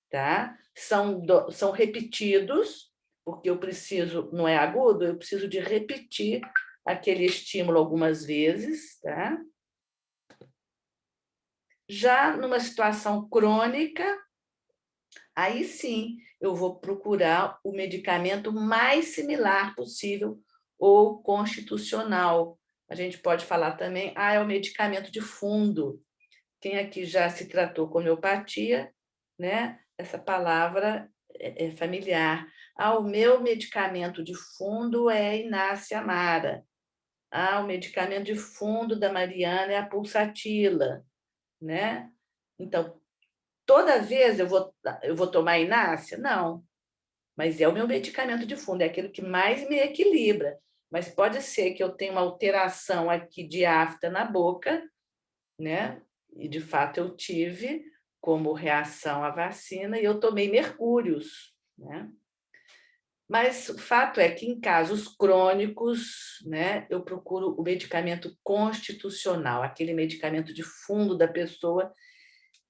tá? São repetidos, porque eu preciso, não é agudo, eu preciso de repetir aquele estímulo algumas vezes, tá? Já numa situação crônica, aí sim eu vou procurar o medicamento mais similar possível ou constitucional. A gente pode falar também, é o medicamento de fundo. Quem aqui já se tratou com homeopatia, né? Essa palavra é familiar. O meu medicamento de fundo é Inácia Amara. O medicamento de fundo da Mariana é a pulsatila, né? Então, toda vez eu vou tomar Inácia? Não, mas é o meu medicamento de fundo, é aquilo que mais me equilibra. Mas pode ser que eu tenha uma alteração aqui de afta na boca, né? E, de fato, eu tive como reação à vacina e eu tomei mercúrios, né? Mas o fato é que, em casos crônicos, né, eu procuro o medicamento constitucional, aquele medicamento de fundo da pessoa,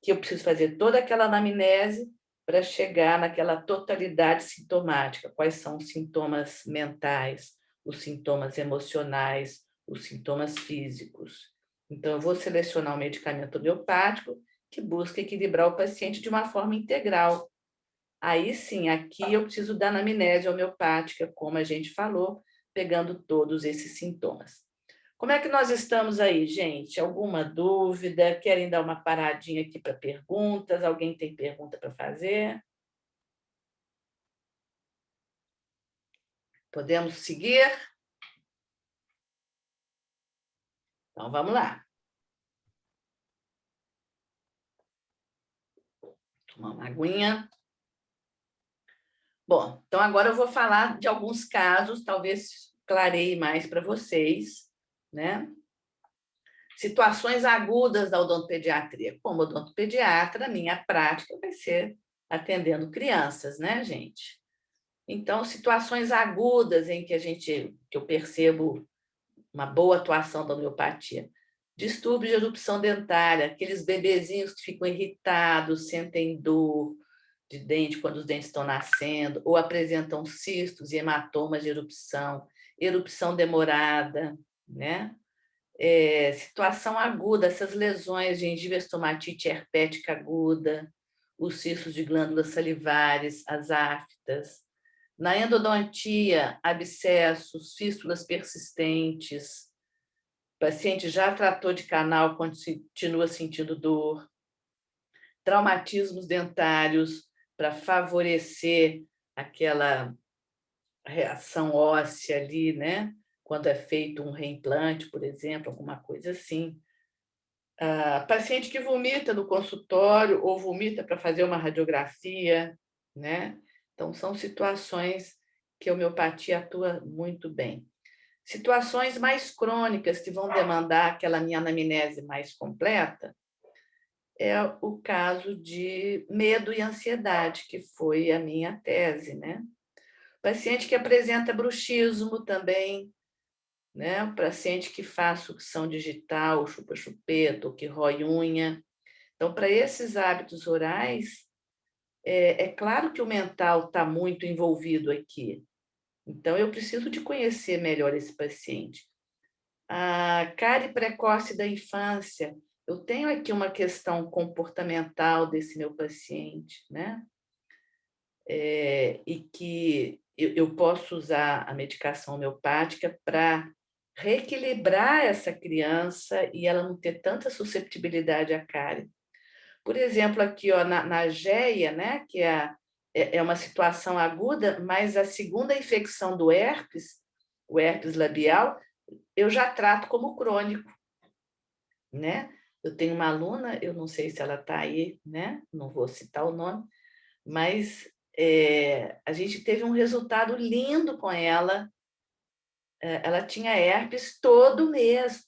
que eu preciso fazer toda aquela anamnese para chegar naquela totalidade sintomática. Quais são os sintomas mentais, os sintomas emocionais, os sintomas físicos. Então, eu vou selecionar um medicamento homeopático que busca equilibrar o paciente de uma forma integral. Aí sim, aqui eu preciso da anamnese homeopática, como a gente falou, pegando todos esses sintomas. Como é que nós estamos aí, gente? Alguma dúvida? Querem dar uma paradinha aqui para perguntas? Alguém tem pergunta para fazer? Podemos seguir? Então, vamos lá. Tomar uma aguinha. Bom, então agora eu vou falar de alguns casos, talvez clareie mais para vocês, né? Situações agudas da odontopediatria. Como odontopediatra, minha prática vai ser atendendo crianças, né, gente? Então, situações agudas em que eu percebo uma boa atuação da homeopatia. Distúrbio de erupção dentária, aqueles bebezinhos que ficam irritados, sentem dor de dente quando os dentes estão nascendo, ou apresentam cistos e hematomas de erupção. erupção demorada, né? Situação aguda, essas lesões, gengiva, estomatite herpética aguda, os cistos de glândulas salivares, as aftas. Na endodontia, abscessos, fístulas persistentes. O paciente já tratou de canal, continua sentindo dor. Traumatismos dentários, para favorecer aquela reação óssea ali, né? Quando é feito um reimplante, por exemplo, alguma coisa assim. Paciente que vomita no consultório ou vomita para fazer uma radiografia, né? Então, são situações que a homeopatia atua muito bem. Situações mais crônicas que vão demandar aquela minha anamnese mais completa é o caso de medo e ansiedade, que foi a minha tese, né? Paciente que apresenta bruxismo também, né? O paciente que faz sucção digital, chupa-chupeta, ou que rói unha. Então, para esses hábitos orais, é claro que o mental está muito envolvido aqui. Então, eu preciso de conhecer melhor esse paciente. A cárie precoce da infância, eu tenho aqui uma questão comportamental desse meu paciente, né? E que eu posso usar a medicação homeopática para reequilibrar essa criança e ela não ter tanta susceptibilidade à cárie. Por exemplo, aqui ó, na geia, né, que é uma situação aguda, mas a segunda infecção do herpes, o herpes labial, eu já trato como crônico, né? Eu tenho uma aluna, eu não sei se ela está aí, né? Não vou citar o nome, mas a gente teve um resultado lindo com ela. Ela tinha herpes todo mês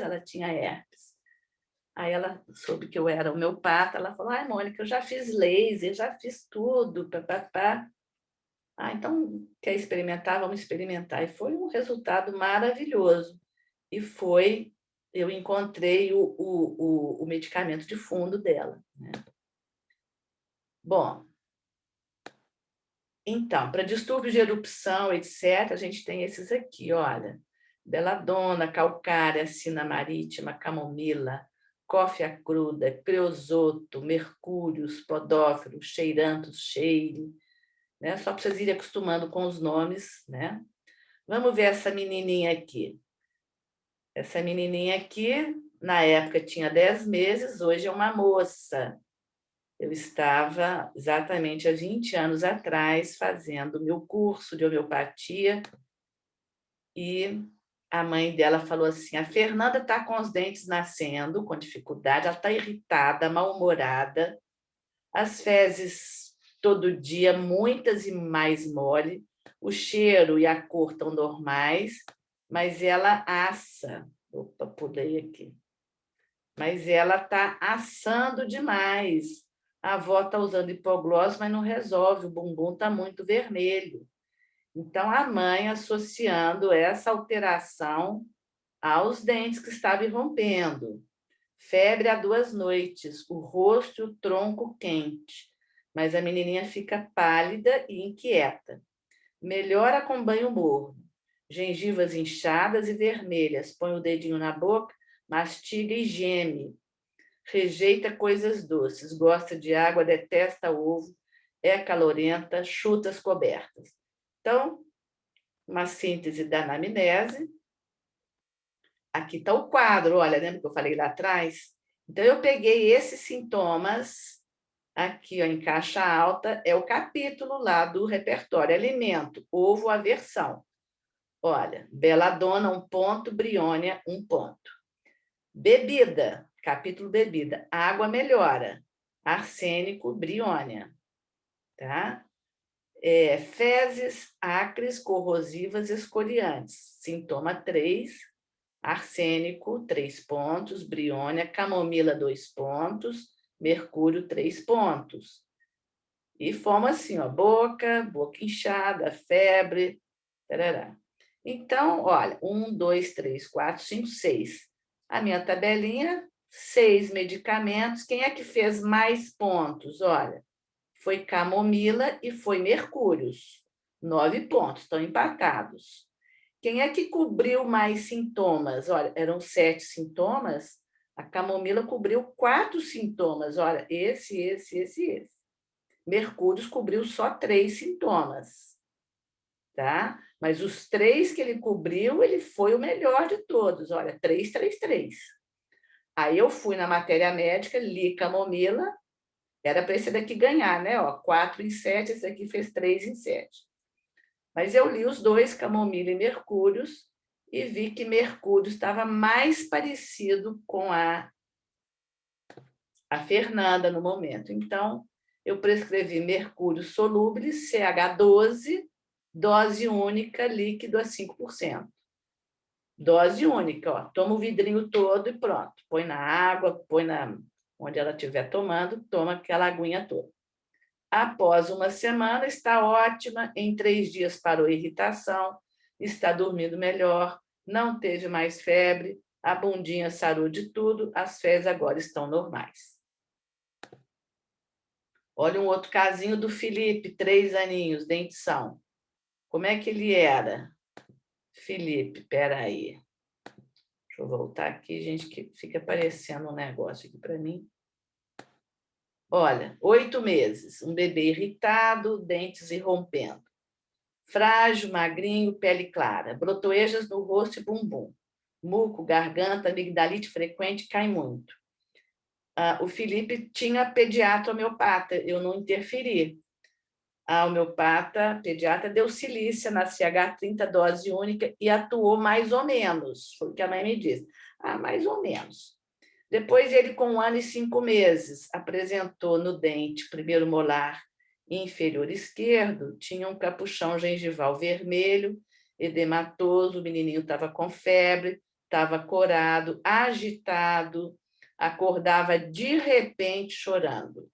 ela tinha herpes. Aí ela soube que eu era homeopata, ela falou, ai, Mônica, eu já fiz laser, já fiz tudo, papapá. Então, quer experimentar? Vamos experimentar. E foi um resultado maravilhoso. E eu encontrei o medicamento de fundo dela, né? Bom, então, para distúrbios de erupção, etc., a gente tem esses aqui, olha. Beladona, calcária, sina marítima, camomila, cófia cruda, creosoto, mercúrios, podófilos, cheirantos, cheire, né? Só para vocês irem acostumando com os nomes, né? Vamos ver essa menininha aqui. Essa menininha aqui, na época, tinha 10 meses, hoje é uma moça. Eu estava exatamente há 20 anos atrás fazendo o meu curso de homeopatia e a mãe dela falou assim, a Fernanda está com os dentes nascendo, com dificuldade, ela está irritada, mal-humorada, as fezes todo dia, muitas e mais mole, o cheiro e a cor estão normais, mas ela assa. Opa, pulei aqui. Mas ela está assando demais. A avó está usando hipoglós, mas não resolve, o bumbum está muito vermelho. Então, a mãe associando essa alteração aos dentes que estavam rompendo. Febre há 2 noites, o rosto e o tronco quente, mas a menininha fica pálida e inquieta. Melhora com banho morno, gengivas inchadas e vermelhas, põe o dedinho na boca, mastiga e geme. Rejeita coisas doces, gosta de água, detesta ovo, é calorenta, chuta as cobertas. Então, uma síntese da anamnese. Aqui está o quadro, olha, lembra que eu falei lá atrás? Então, eu peguei esses sintomas, aqui ó, em caixa alta, é o capítulo lá do repertório, alimento, ovo, aversão. Olha, beladona, 1 ponto, briônia, 1 ponto. Bebida, capítulo bebida, água melhora, arsênico, briônia, tá? Fezes acres, corrosivas, escoriantes, sintoma 3, arsênico, 3 pontos, briônia, camomila, 2 pontos, mercúrio, 3 pontos. E fomos assim, ó, boca inchada, febre, tarará. Então, olha, 1, 2, 3, 4, 5, 6. A minha tabelinha, 6 medicamentos. Quem é que fez mais pontos? Olha, foi camomila e foi mercúrios. 9 pontos, estão empatados. Quem é que cobriu mais sintomas? Olha, eram 7 sintomas, a camomila cobriu 4 sintomas. Olha, esse. Mercúrio cobriu só 3 sintomas, tá? Mas os 3 que ele cobriu, ele foi o melhor de todos. Olha, 3, 3, 3. Aí eu fui na matéria médica, li camomila, era para esse daqui ganhar, né? Ó, 4 em 7, esse daqui fez 3 em 7. Mas eu li os 2, camomila e mercúrios, e vi que mercúrio estava mais parecido com a Fernanda no momento. Então, eu prescrevi mercúrio solúvel, CH12, dose única, líquido a 5%. Dose única, ó. Toma o vidrinho todo e pronto. Põe na água, põe onde ela estiver tomando, toma aquela aguinha toda. Após uma semana, está ótima. Em 3 dias parou a irritação, está dormindo melhor, não teve mais febre, a bundinha sarou de tudo, as fezes agora estão normais. Olha um outro casinho do Felipe, 3 aninhos, dentição. Como é que ele era? Felipe, espera aí. Deixa eu voltar aqui, gente, que fica aparecendo um negócio aqui para mim. Olha, 8 meses, um bebê irritado, dentes irrompendo. Frágil, magrinho, pele clara, brotoejas no rosto e bumbum. Muco, garganta, amigdalite frequente, cai muito. O Felipe tinha pediatra homeopata, eu não interferi. A homeopata pediatra deu silícia na CH30 dose única e atuou mais ou menos, foi o que a mãe me disse. Mais ou menos. Depois ele, com 1 ano e 5 meses, apresentou no dente primeiro molar inferior esquerdo, tinha um capuchão gengival vermelho, edematoso, o menininho estava com febre, estava corado, agitado, acordava de repente chorando.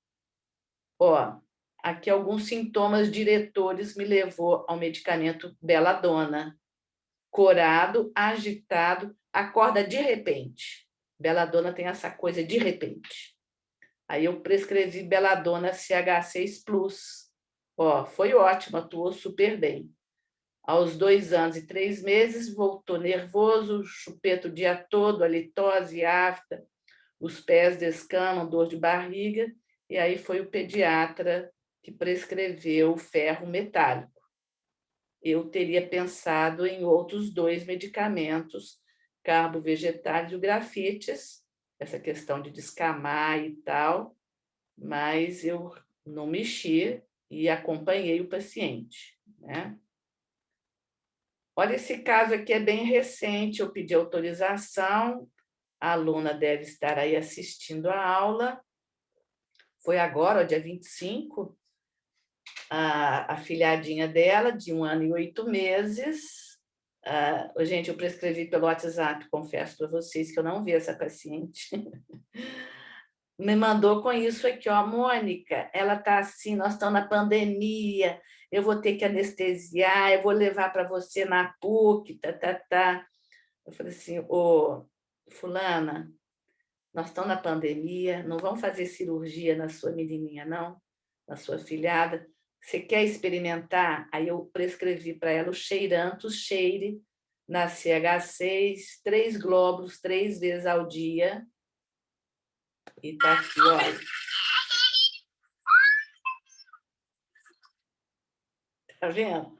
Aqui alguns sintomas diretores me levou ao medicamento Beladona. Corado, agitado, acorda de repente. Beladona tem essa coisa de repente. Aí eu prescrevi Beladona CH6+. Foi ótimo, atuou super bem. Aos 2 anos e 3 meses, voltou nervoso, chupeta o dia todo, halitose, afta, os pés descamam, dor de barriga, e aí foi o pediatra que prescreveu ferro metálico. Eu teria pensado em outros 2 medicamentos, carbovegetais e o grafites, essa questão de descamar e tal, mas eu não mexi e acompanhei o paciente, né? Olha, esse caso aqui é bem recente, eu pedi autorização, a aluna deve estar aí assistindo a aula, foi agora, dia 25, a filhadinha dela, de 1 ano e 8 meses. Gente, eu prescrevi pelo WhatsApp, confesso para vocês que eu não vi essa paciente. Me mandou com isso aqui, Mônica, ela está assim, nós estamos na pandemia, eu vou ter que anestesiar, eu vou levar para você na PUC, tá. Eu falei assim, fulana, nós estamos na pandemia, não vamos fazer cirurgia na sua menininha, não, na sua filhada. Você quer experimentar? Aí eu prescrevi para ela o Cheirantos Cheire, na CH6, 3 glóbulos, 3 vezes ao dia. E tá aqui, olha. Tá vendo?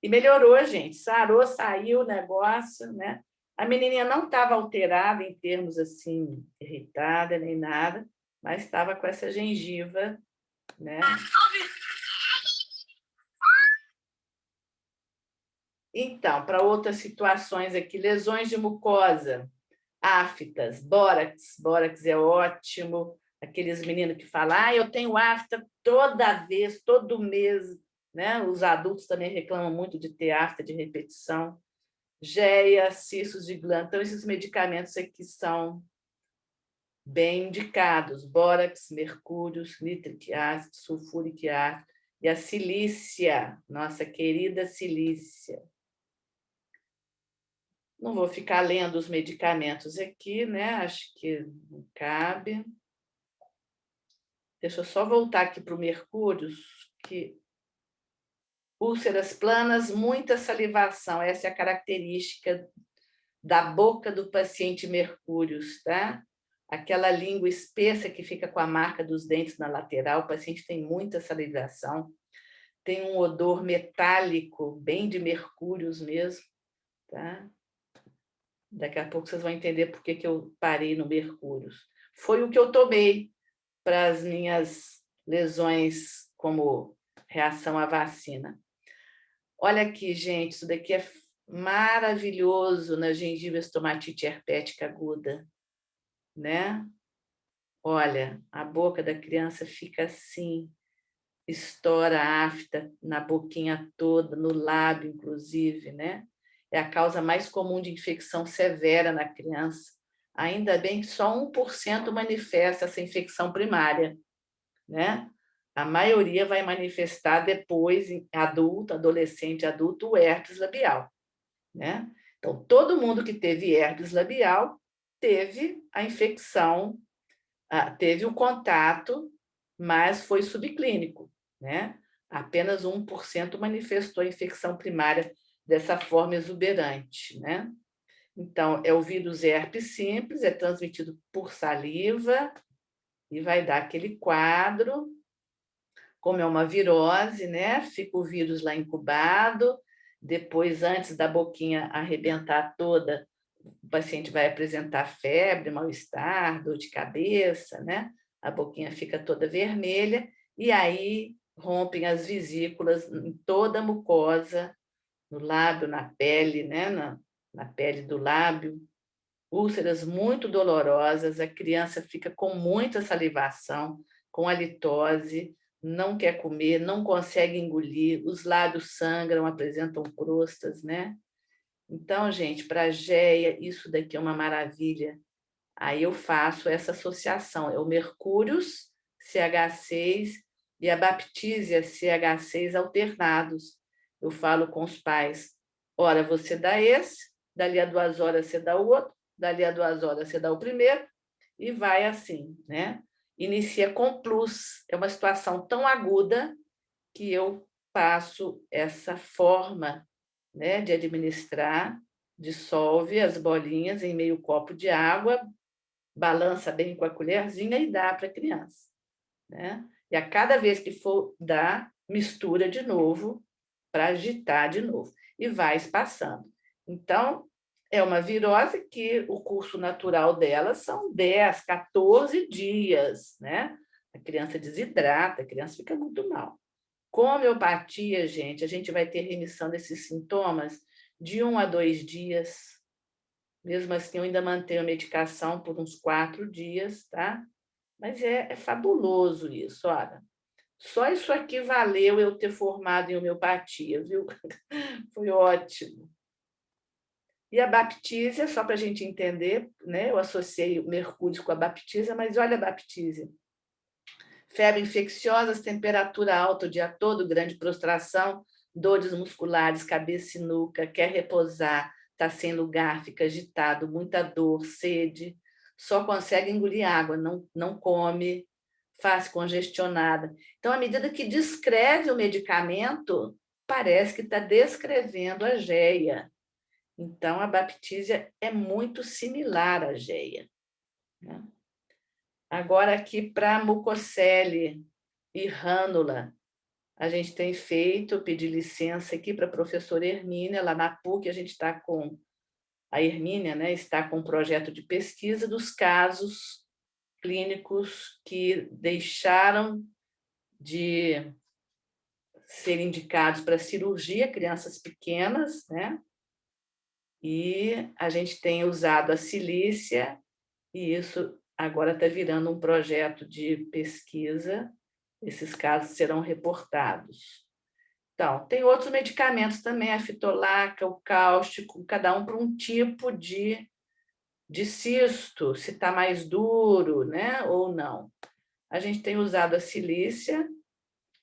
E melhorou, gente. Sarou, saiu o negócio, né? A menininha não estava alterada em termos assim, irritada nem nada, mas estava com essa gengiva, né? Então, para outras situações aqui, lesões de mucosa, aftas, bórax. Bórax é ótimo. Aqueles meninos que falam, eu tenho afta toda vez, todo mês, né? Os adultos também reclamam muito de ter afta de repetição. Geia, cistos de glândula. Então, esses medicamentos aqui são bem indicados. Bórax, mercúrio, nítrico ácido, sulfúrico ácido e a silícia, nossa querida silícia. Não vou ficar lendo os medicamentos aqui, né? Acho que não cabe. Deixa eu só voltar aqui para o mercúrio, que úlceras planas, muita salivação. Essa é a característica da boca do paciente mercúrios, tá? Aquela língua espessa que fica com a marca dos dentes na lateral, o paciente tem muita salivação, tem um odor metálico, bem de mercúrios mesmo, tá? Daqui a pouco vocês vão entender por que eu parei no mercúrios. Foi o que eu tomei para as minhas lesões como reação à vacina. Olha aqui, gente, isso daqui é maravilhoso na gengiva estomatite herpética aguda, né? Olha, a boca da criança fica assim, estoura afta na boquinha toda, no lábio, inclusive, né? É a causa mais comum de infecção severa na criança. Ainda bem que só 1% manifesta essa infecção primária, né? A maioria vai manifestar depois, em adulto, adolescente, adulto, o herpes labial, né? Então, todo mundo que teve herpes labial teve a infecção, teve o contato, mas foi subclínico, né? Apenas 1% manifestou a infecção primária dessa forma exuberante, né? Então, é o vírus herpes simples, é transmitido por saliva e vai dar aquele quadro, como é uma virose, né? Fica o vírus lá incubado, depois, antes da boquinha arrebentar toda, o paciente vai apresentar febre, mal-estar, dor de cabeça, né? A boquinha fica toda vermelha, e aí rompem as vesículas em toda a mucosa, no lábio, na pele, né? Na pele do lábio, úlceras muito dolorosas, a criança fica com muita salivação, com halitose, não quer comer, não consegue engolir, os lábios sangram, apresentam crostas, né? Então, gente, para a GEA, isso daqui é uma maravilha. Aí eu faço essa associação, é o mercúrios, CH6, e a baptísia, CH6 alternados. Eu falo com os pais, ora você dá esse, dali a 2 horas você dá o outro, dali a 2 horas você dá o primeiro, e vai assim, né? Inicia com plus, é uma situação tão aguda que eu passo essa forma, né, de administrar, dissolve as bolinhas em meio copo de água, balança bem com a colherzinha e dá para a criança, né? E a cada vez que for dar, mistura de novo para agitar de novo e vai espaçando. Então, é uma virose que o curso natural dela são 10, 14 dias, né? A criança desidrata, a criança fica muito mal. Com homeopatia, gente, a gente vai ter remissão desses sintomas de 1 a 2 dias. Mesmo assim, eu ainda mantenho a medicação por uns 4 dias, tá? Mas é fabuloso isso, olha. Só isso aqui valeu eu ter formado em homeopatia, viu? Foi ótimo. E a baptísia, só para a gente entender, né? Eu associei o mercúrio com a baptísia, mas olha a baptísia. Febre infecciosa, temperatura alta o dia todo, grande prostração, dores musculares, cabeça e nuca, quer repousar, está sem lugar, fica agitado, muita dor, sede, só consegue engolir água, não come, face congestionada. Então, à medida que descreve o medicamento, parece que está descrevendo a GEA. Então, a baptísia é muito similar à GEA, né? Agora, aqui para mucocele e rânula, a gente tem feito, eu pedi licença aqui para a professora Hermínia, lá na PUC, a gente está com, a Hermínia, né, está com um projeto de pesquisa dos casos clínicos que deixaram de ser indicados para cirurgia, crianças pequenas, né? E a gente tem usado a silícia, e isso agora está virando um projeto de pesquisa. Esses casos serão reportados. Então, tem outros medicamentos também, a fitolaca, o cáustico, cada um para um tipo de cisto, se está mais duro, né, ou não. A gente tem usado a silícia,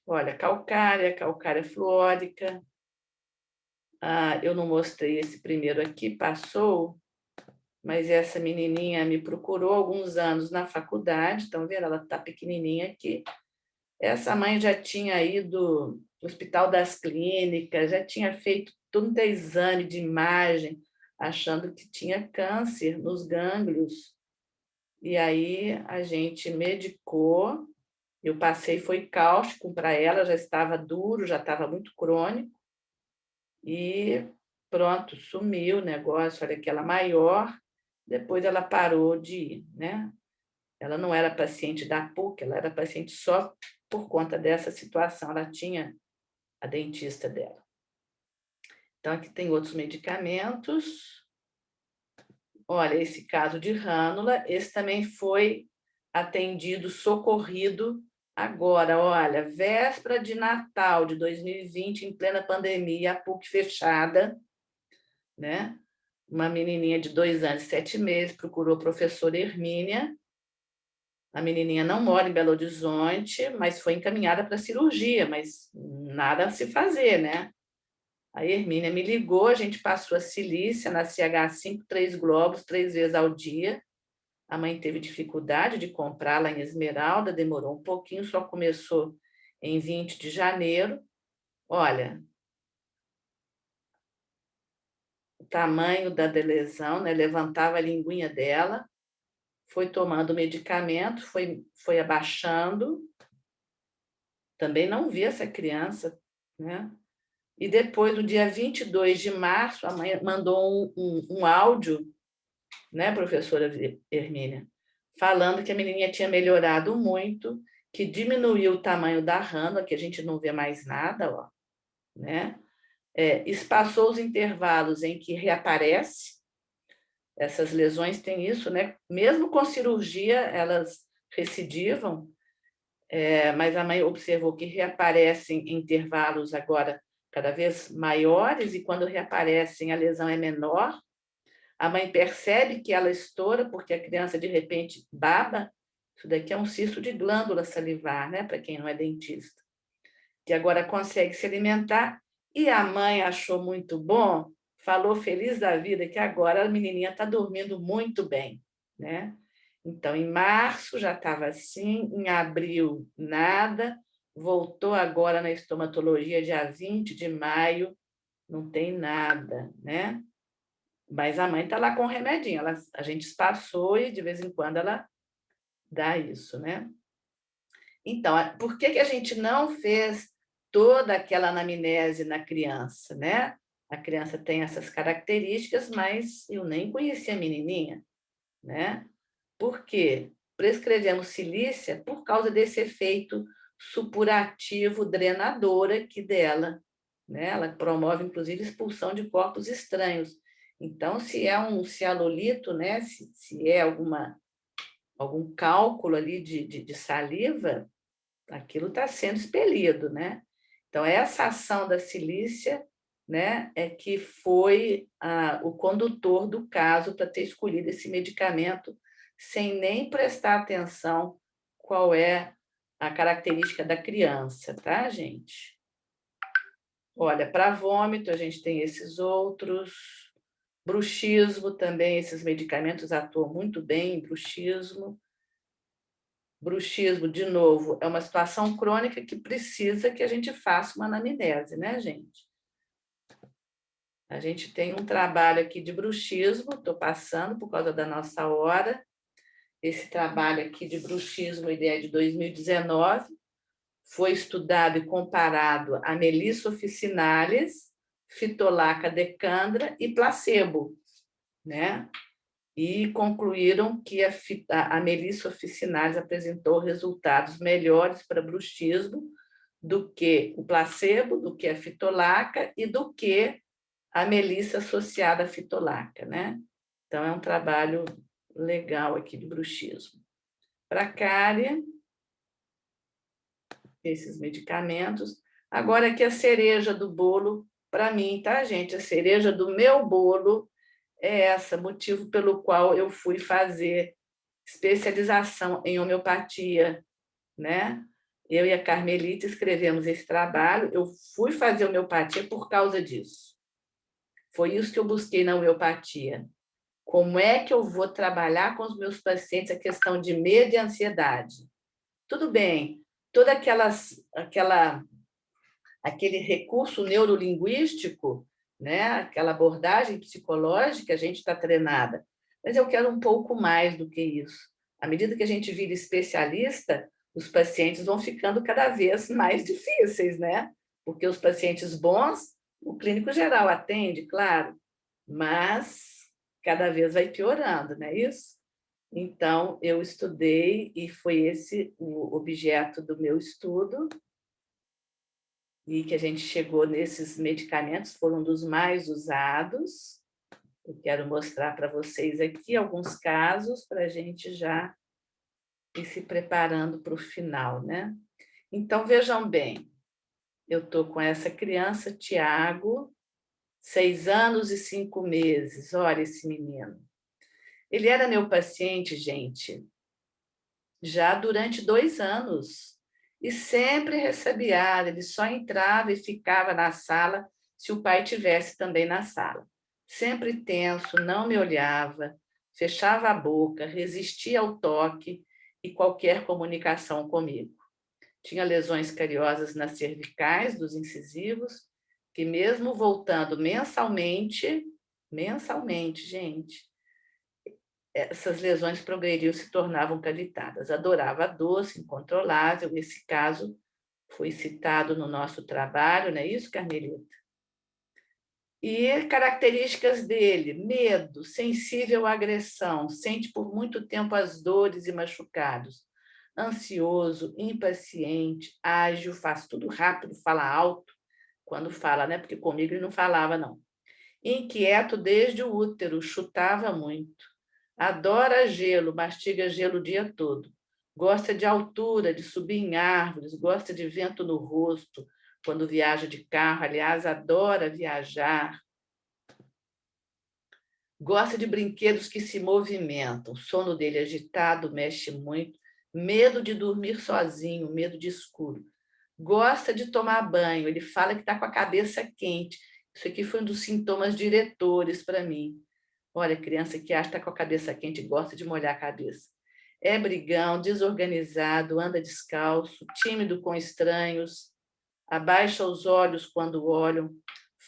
olha, calcária fluórica. Eu não mostrei esse primeiro aqui, passou, mas essa menininha me procurou há alguns anos na faculdade, estão vendo? Ela está pequenininha aqui. Essa mãe já tinha ido Hospital das Clínicas, já tinha feito todo exame de imagem, achando que tinha câncer nos gânglios. E aí a gente medicou, eu passei, foi cáustico para ela, já estava duro, já estava muito crônico, e pronto, sumiu o negócio, olha, aquela maior, depois ela parou de ir, né? Ela não era paciente da PUC, ela era paciente só por conta dessa situação, ela tinha a dentista dela. Então, aqui tem outros medicamentos. Olha, esse caso de rânula, esse também foi atendido, socorrido agora. Olha, véspera de Natal de 2020, em plena pandemia, a PUC fechada, né? Uma menininha de 2 anos e 7 meses procurou a professora Hermínia. A menininha não mora em Belo Horizonte, mas foi encaminhada para cirurgia, mas nada a se fazer, né? A Hermínia me ligou, a gente passou a silícia na CH5, 3 globos, 3 vezes ao dia. A mãe teve dificuldade de comprar lá em Esmeralda, demorou um pouquinho, só começou em 20 de janeiro. Olha, o tamanho da lesão, né? Levantava a linguinha dela, foi tomando medicamento, foi abaixando. Também não vi essa criança, né? E depois, no dia 22 de março, a mãe mandou um áudio, né, professora Hermínia, falando que a menininha tinha melhorado muito, que diminuiu o tamanho da rânula, que a gente não vê mais nada, ó, né? Espaçou os intervalos em que reaparece. Essas lesões têm isso, né? Mesmo com cirurgia, elas recidivam, mas a mãe observou que reaparecem em intervalos agora cada vez maiores, e quando reaparecem a lesão é menor. A mãe percebe que ela estoura porque a criança de repente baba. Isso daqui é um cisto de glândula salivar, né? Para quem não é dentista. Que agora consegue se alimentar, e a mãe achou muito bom, falou feliz da vida que agora a menininha está dormindo muito bem, né? Então, em março já estava assim, em abril nada, voltou agora na estomatologia dia 20 de maio, não tem nada, né? Mas a mãe está lá com o remedinho, a gente passou e de vez em quando ela dá isso, né? Então, por que a gente não fez toda aquela anamnese na criança, né? A criança tem essas características, mas eu nem conhecia a menininha, né? Por quê? Prescrevemos silícia por causa desse efeito supurativo drenador aqui dela, né? Ela promove, inclusive, expulsão de corpos estranhos. Então, se é um cianolito, né? Se é algum cálculo ali de saliva, aquilo está sendo expelido, né? Então, essa ação da silícia, né, é que foi o condutor do caso para ter escolhido esse medicamento sem nem prestar atenção qual é a característica da criança, tá, gente? Olha, para vômito, a gente tem esses outros. Bruxismo também, esses medicamentos atuam muito bem em bruxismo. Bruxismo, de novo, é uma situação crônica que precisa que a gente faça uma anamnese, né, gente? A gente tem um trabalho aqui de bruxismo, estou passando por causa da nossa hora. Esse trabalho aqui de bruxismo, ideia de 2019, foi estudado e comparado a Melissa officinalis, Phytolacca decandra e placebo, né? E concluíram que a Melissa officinalis apresentou resultados melhores para bruxismo do que o placebo, do que a Phytolacca e do que a Melissa associada à Phytolacca, né? Então, é um trabalho legal aqui de bruxismo. Para cárie, esses medicamentos. Agora, aqui a cereja do bolo, para mim, tá, gente? A cereja do meu bolo é essa, motivo pelo qual eu fui fazer especialização em homeopatia, né? Eu e a Carmelita escrevemos esse trabalho, eu fui fazer homeopatia por causa disso. Foi isso que eu busquei na homeopatia. Como é que eu vou trabalhar com os meus pacientes a questão de medo e ansiedade? Tudo bem, toda aquela aquele recurso neurolinguístico, né? Aquela abordagem psicológica, a gente está treinada. Mas eu quero um pouco mais do que isso. À medida que a gente vira especialista, os pacientes vão ficando cada vez mais difíceis, né? Porque os pacientes bons, o clínico geral atende, claro, mas cada vez vai piorando, não é isso? Então, eu estudei e foi esse o objeto do meu estudo, e que a gente chegou nesses medicamentos, foram dos mais usados. Eu quero mostrar para vocês aqui alguns casos para a gente já ir se preparando para o final, né? Então, vejam bem, eu estou com essa criança, Tiago, 6 anos e 5 meses. Olha esse menino. Ele era meu paciente, gente, já durante 2 anos. E sempre recebia, ele só entrava e ficava na sala se o pai tivesse também na sala. Sempre tenso, não me olhava, fechava a boca, resistia ao toque e qualquer comunicação comigo. Tinha lesões cariosas nas cervicais dos incisivos, que mesmo voltando mensalmente, gente, essas lesões progrediam, se tornavam cavitadas. Adorava a doce, incontrolável. Esse caso foi citado no nosso trabalho, não é isso, Carmelita? E características dele: medo, sensível à agressão, sente por muito tempo as dores e machucados, ansioso, impaciente, ágil, faz tudo rápido, fala alto quando fala, né? Porque comigo ele não falava, não. Inquieto desde o útero, chutava muito. Adora gelo, mastiga gelo o dia todo. Gosta de altura, de subir em árvores, gosta de vento no rosto quando viaja de carro. Aliás, adora viajar. Gosta de brinquedos que se movimentam. O sono dele é agitado, mexe muito. Medo de dormir sozinho, medo de escuro. Gosta de tomar banho. Ele fala que está com a cabeça quente. Isso aqui foi um dos sintomas diretores para mim. Olha, criança que acha que está com a cabeça quente e gosta de molhar a cabeça. É brigão, desorganizado, anda descalço, tímido com estranhos, abaixa os olhos quando olham,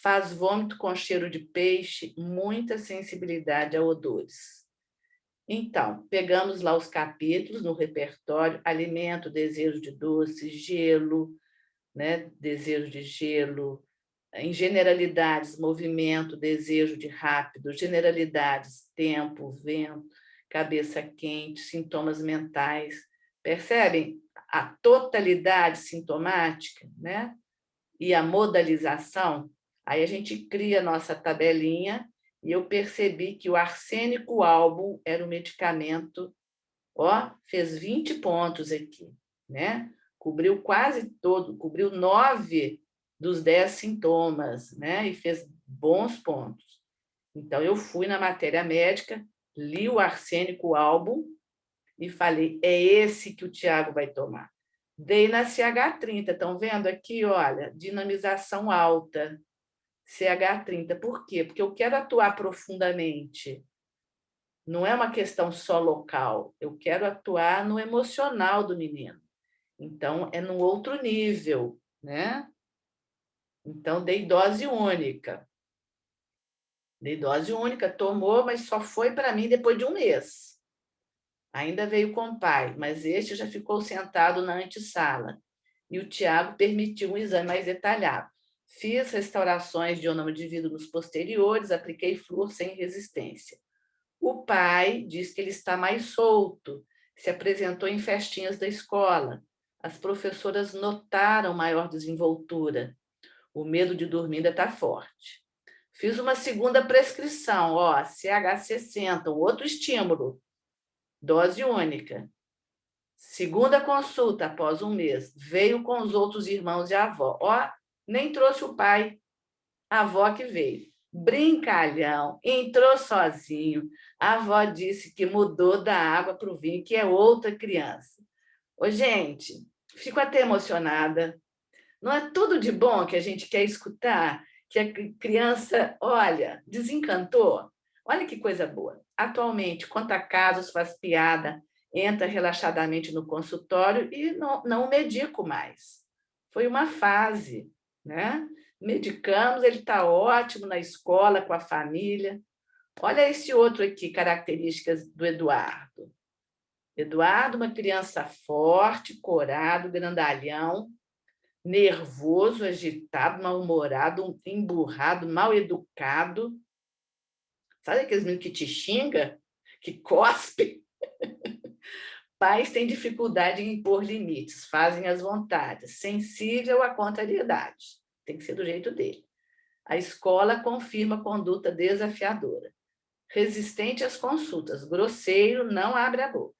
faz vômito com cheiro de peixe, muita sensibilidade a odores. Então, pegamos lá os capítulos no repertório: alimento, desejo de doce, gelo, né? Desejo de gelo. Em generalidades, movimento, desejo de rápido; generalidades, tempo, vento, cabeça quente, sintomas mentais. Percebem a totalidade sintomática, né? E a modalização? Aí a gente cria a nossa tabelinha e eu percebi que o arsênico álbum era o medicamento, ó, fez 20 pontos aqui, né? Cobriu quase todo, cobriu 9 dos 10 sintomas, né? E fez bons pontos. Então, eu fui na matéria médica, li o arsênico álbum e falei: é esse que o Tiago vai tomar. Dei na CH30, estão vendo aqui? Olha, dinamização alta, CH30. Por quê? Porque eu quero atuar profundamente. Não é uma questão só local, eu quero atuar no emocional do menino. Então, é num outro nível, né? Então, dei dose única. Dei dose única, tomou, mas só foi para mim depois de 1 mês. Ainda veio com o pai, mas este já ficou sentado na antessala. E o Tiago permitiu um exame mais detalhado. Fiz restaurações de ionômero de vidro nos posteriores, apliquei flúor sem resistência. O pai diz que ele está mais solto, se apresentou em festinhas da escola. As professoras notaram maior desenvoltura. O medo de dormir ainda está forte. Fiz uma segunda prescrição, ó, CH60, um outro estímulo, dose única. Segunda consulta após 1 mês. Veio com os outros irmãos e a avó. Ó, nem trouxe o pai, a avó que veio. Brincalhão, entrou sozinho. A avó disse que mudou da água para o vinho, que é outra criança. Ô, gente, fico até emocionada. Não é tudo de bom que a gente quer escutar? Que a criança, olha, desencantou? Olha que coisa boa. Atualmente, conta casos, faz piada, entra relaxadamente no consultório e não medico mais. Foi uma fase. né? Medicamos, ele está ótimo na escola, com a família. Olha esse outro aqui, características do Eduardo. Eduardo, uma criança forte, corado, grandalhão, nervoso, agitado, mal-humorado, emburrado, mal educado. Sabe aqueles meninos que te xinga, que cospe? Pais têm dificuldade em impor limites, fazem as vontades, sensível à contrariedade. Tem que ser do jeito dele. A escola confirma conduta desafiadora. Resistente às consultas, grosseiro, não abre a boca.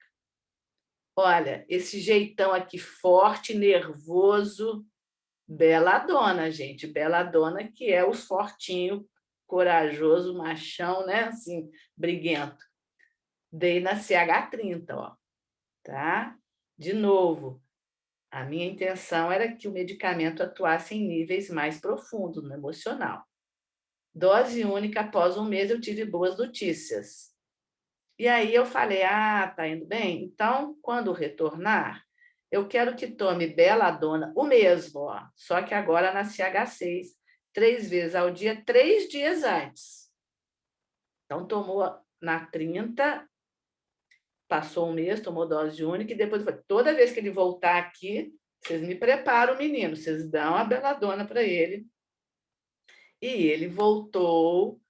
Olha, esse jeitão aqui forte, nervoso, beladona, gente. Beladona, que é os fortinho, corajoso, machão, né? Assim, briguento. Dei na CH30, ó. Tá? De novo, a minha intenção era que o medicamento atuasse em níveis mais profundos, no emocional. Dose única, após um mês, eu tive boas notícias. E aí eu falei, tá indo bem? Então, quando retornar, eu quero que tome Beladona, o mesmo, ó, só que agora na CH6, 3 vezes ao dia, 3 dias antes. Então, tomou na 30, passou um mês, tomou dose única, e depois, toda vez que ele voltar aqui, vocês me preparam o menino, vocês dão a Beladona para ele. E ele voltou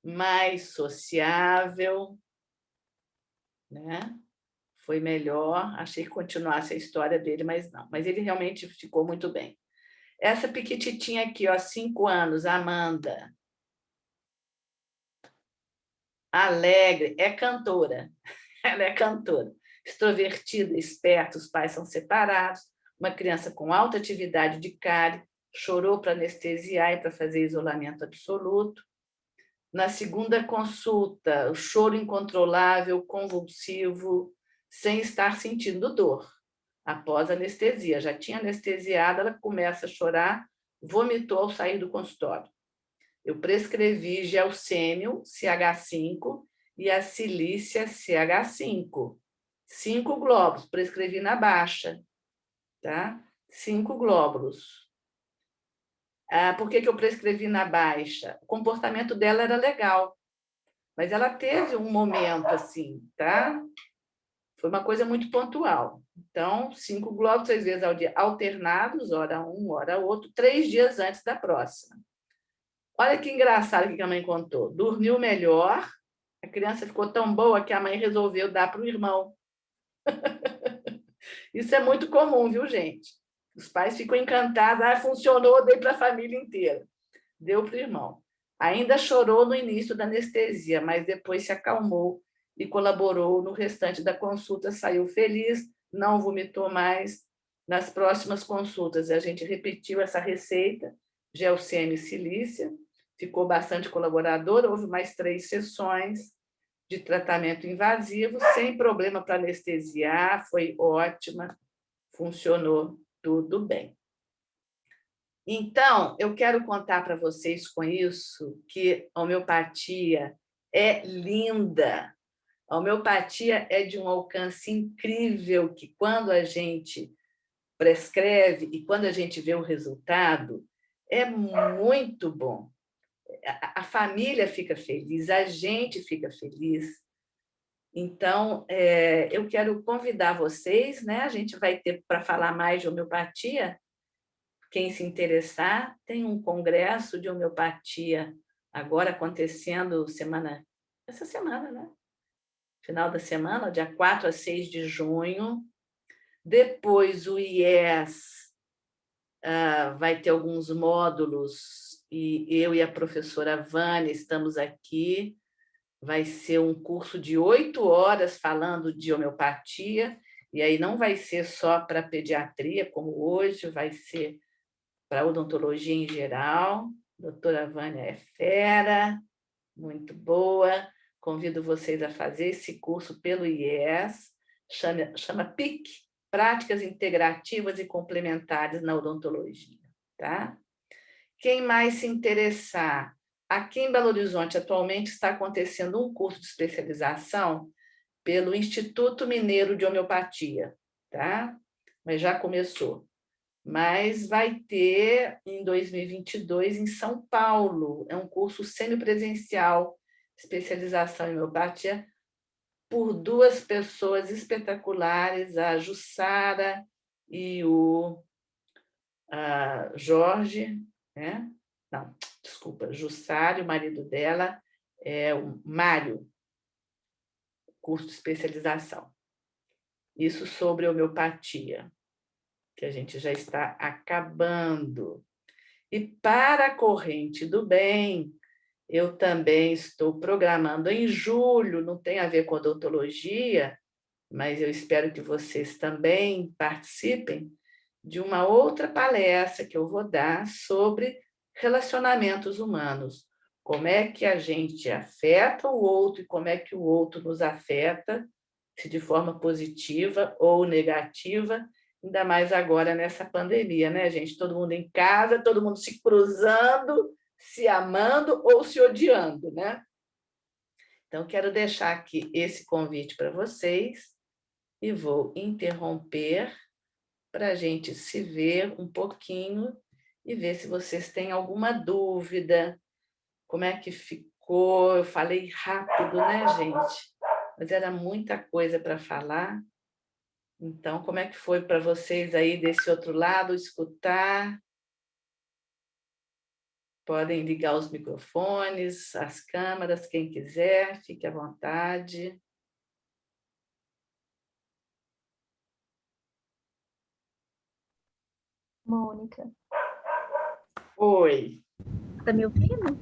mais sociável, né? Foi melhor, achei que continuasse a história dele, mas não. Mas ele realmente ficou muito bem. Essa piquititinha aqui, ó, 5 anos, Amanda. Alegre, é cantora. Ela é cantora. Extrovertida, esperta, os pais são separados. Uma criança com alta atividade de cárie, chorou para anestesiar e para fazer isolamento absoluto. Na segunda consulta, o choro incontrolável, convulsivo, sem estar sentindo dor, após a anestesia. Já tinha anestesiado, ela começa a chorar, vomitou ao sair do consultório. Eu prescrevi Gelsêmio, CH5, e a Cilícia, CH5. 5 glóbulos, prescrevi na baixa, tá? 5 glóbulos. Por que eu prescrevi na baixa? O comportamento dela era legal, mas ela teve um momento assim, tá? Foi uma coisa muito pontual. Então, 5 glóbulos 3 vezes ao dia, alternados, hora um, hora outro, 3 dias antes da próxima. Olha que engraçado que a mãe contou. Dormiu melhor, a criança ficou tão boa que a mãe resolveu dar para o irmão. Isso é muito comum, viu, gente? Os pais ficam encantados, funcionou, dei para a família inteira. Deu para o irmão. Ainda chorou no início da anestesia, mas depois se acalmou e colaborou no restante da consulta, saiu feliz, não vomitou mais. Nas próximas consultas, a gente repetiu essa receita, Gelsêmio e Cilícia, ficou bastante colaboradora, houve mais 3 sessões de tratamento invasivo, sem problema para anestesiar, foi ótima, funcionou tudo bem. Então, eu quero contar para vocês com isso que a homeopatia é linda. A homeopatia é de um alcance incrível que, quando a gente prescreve e quando a gente vê o resultado, é muito bom. A família fica feliz, a gente fica feliz. Então, eu quero convidar vocês, né? A gente vai ter para falar mais de homeopatia. Quem se interessar, tem um congresso de homeopatia agora acontecendo essa semana, né? Final da semana, dia 4 a 6 de junho. Depois o IES vai ter alguns módulos e eu e a professora Vânia estamos aqui. Vai ser um curso de 8 horas falando de homeopatia, e aí não vai ser só para pediatria, como hoje, vai ser para odontologia em geral. A doutora Vânia é fera, muito boa. Convido vocês a fazer esse curso pelo IES, chama PIC, Práticas Integrativas e Complementares na Odontologia. Tá? Quem mais se interessar, aqui em Belo Horizonte, atualmente está acontecendo um curso de especialização pelo Instituto Mineiro de Homeopatia, tá? Mas já começou. mas vai ter em 2022 em São Paulo. É um curso semipresencial, especialização em homeopatia, por duas pessoas espetaculares, a Jussara e o Jorge, né? Não, desculpa, Jussara e o marido dela é o Mário, curso de especialização. Isso sobre homeopatia, que a gente já está acabando. E para a corrente do bem, eu também estou programando em julho, não tem a ver com odontologia, mas eu espero que vocês também participem de uma outra palestra que eu vou dar sobre relacionamentos humanos. Como é que a gente afeta o outro e como é que o outro nos afeta, se de forma positiva ou negativa, ainda mais agora nessa pandemia, né, gente? Todo mundo em casa, todo mundo se cruzando, se amando ou se odiando, né? Então, quero deixar aqui esse convite para vocês e vou interromper para a gente se ver um pouquinho e ver se vocês têm alguma dúvida. Como é que ficou? Eu falei rápido, né, gente? Mas era muita coisa para falar. Então, como é que foi para vocês aí desse outro lado escutar? Podem ligar os microfones, as câmeras, quem quiser, fique à vontade. Mônica, Oi, tá me ouvindo?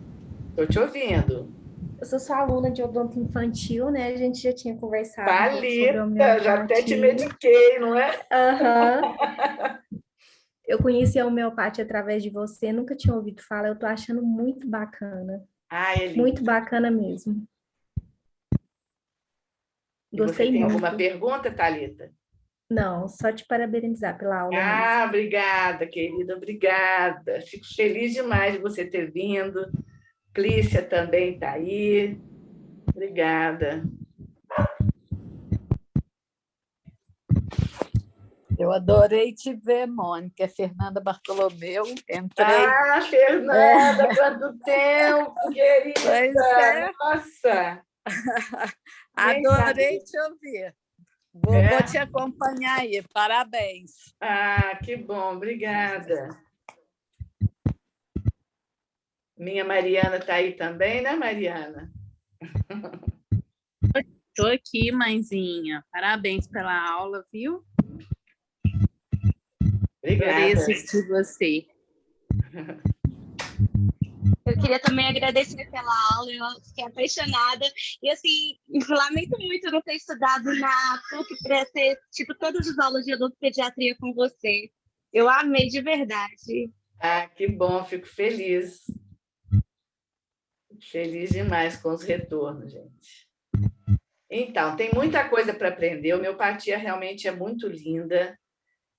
estou te ouvindo. Eu sou sua aluna de odonto infantil, né? A gente já tinha conversado um pouco sobre Palita, já até te homeopatia. mediquei, não é? Aham. Eu conheci a homeopatia através de você, nunca tinha ouvido falar, eu tô achando muito bacana. Ai, lindo. Muito bacana mesmo. E você Gostei tem muito. alguma pergunta, Thalita? Não, só te parabenizar pela aula mesmo. Ah, obrigada, querida, obrigada. Fico feliz demais de você ter vindo. Clícia também está aí. Obrigada. Eu adorei te ver, Mônica. É Fernanda Bartolomeu. Entrei. Ah, Fernanda, quanto tempo, querida! Pois é. Nossa! Nem Adorei sabia. te ouvir. Vou te acompanhar aí. Parabéns. Ah, que bom, obrigada. Minha Mariana está aí também, né, Mariana? Estou aqui, mãezinha. Parabéns pela aula, viu? Obrigada. Adorei assistir você. Eu queria também agradecer pela aula, eu fiquei apaixonada. E, assim, lamento muito não ter estudado na PUC para ter tido todas as aulas de odontopediatria com você. Eu amei de verdade. Ah, que bom, fico feliz. Feliz demais com os retornos, gente. Então, tem muita coisa para aprender. A homeopatia realmente é muito linda.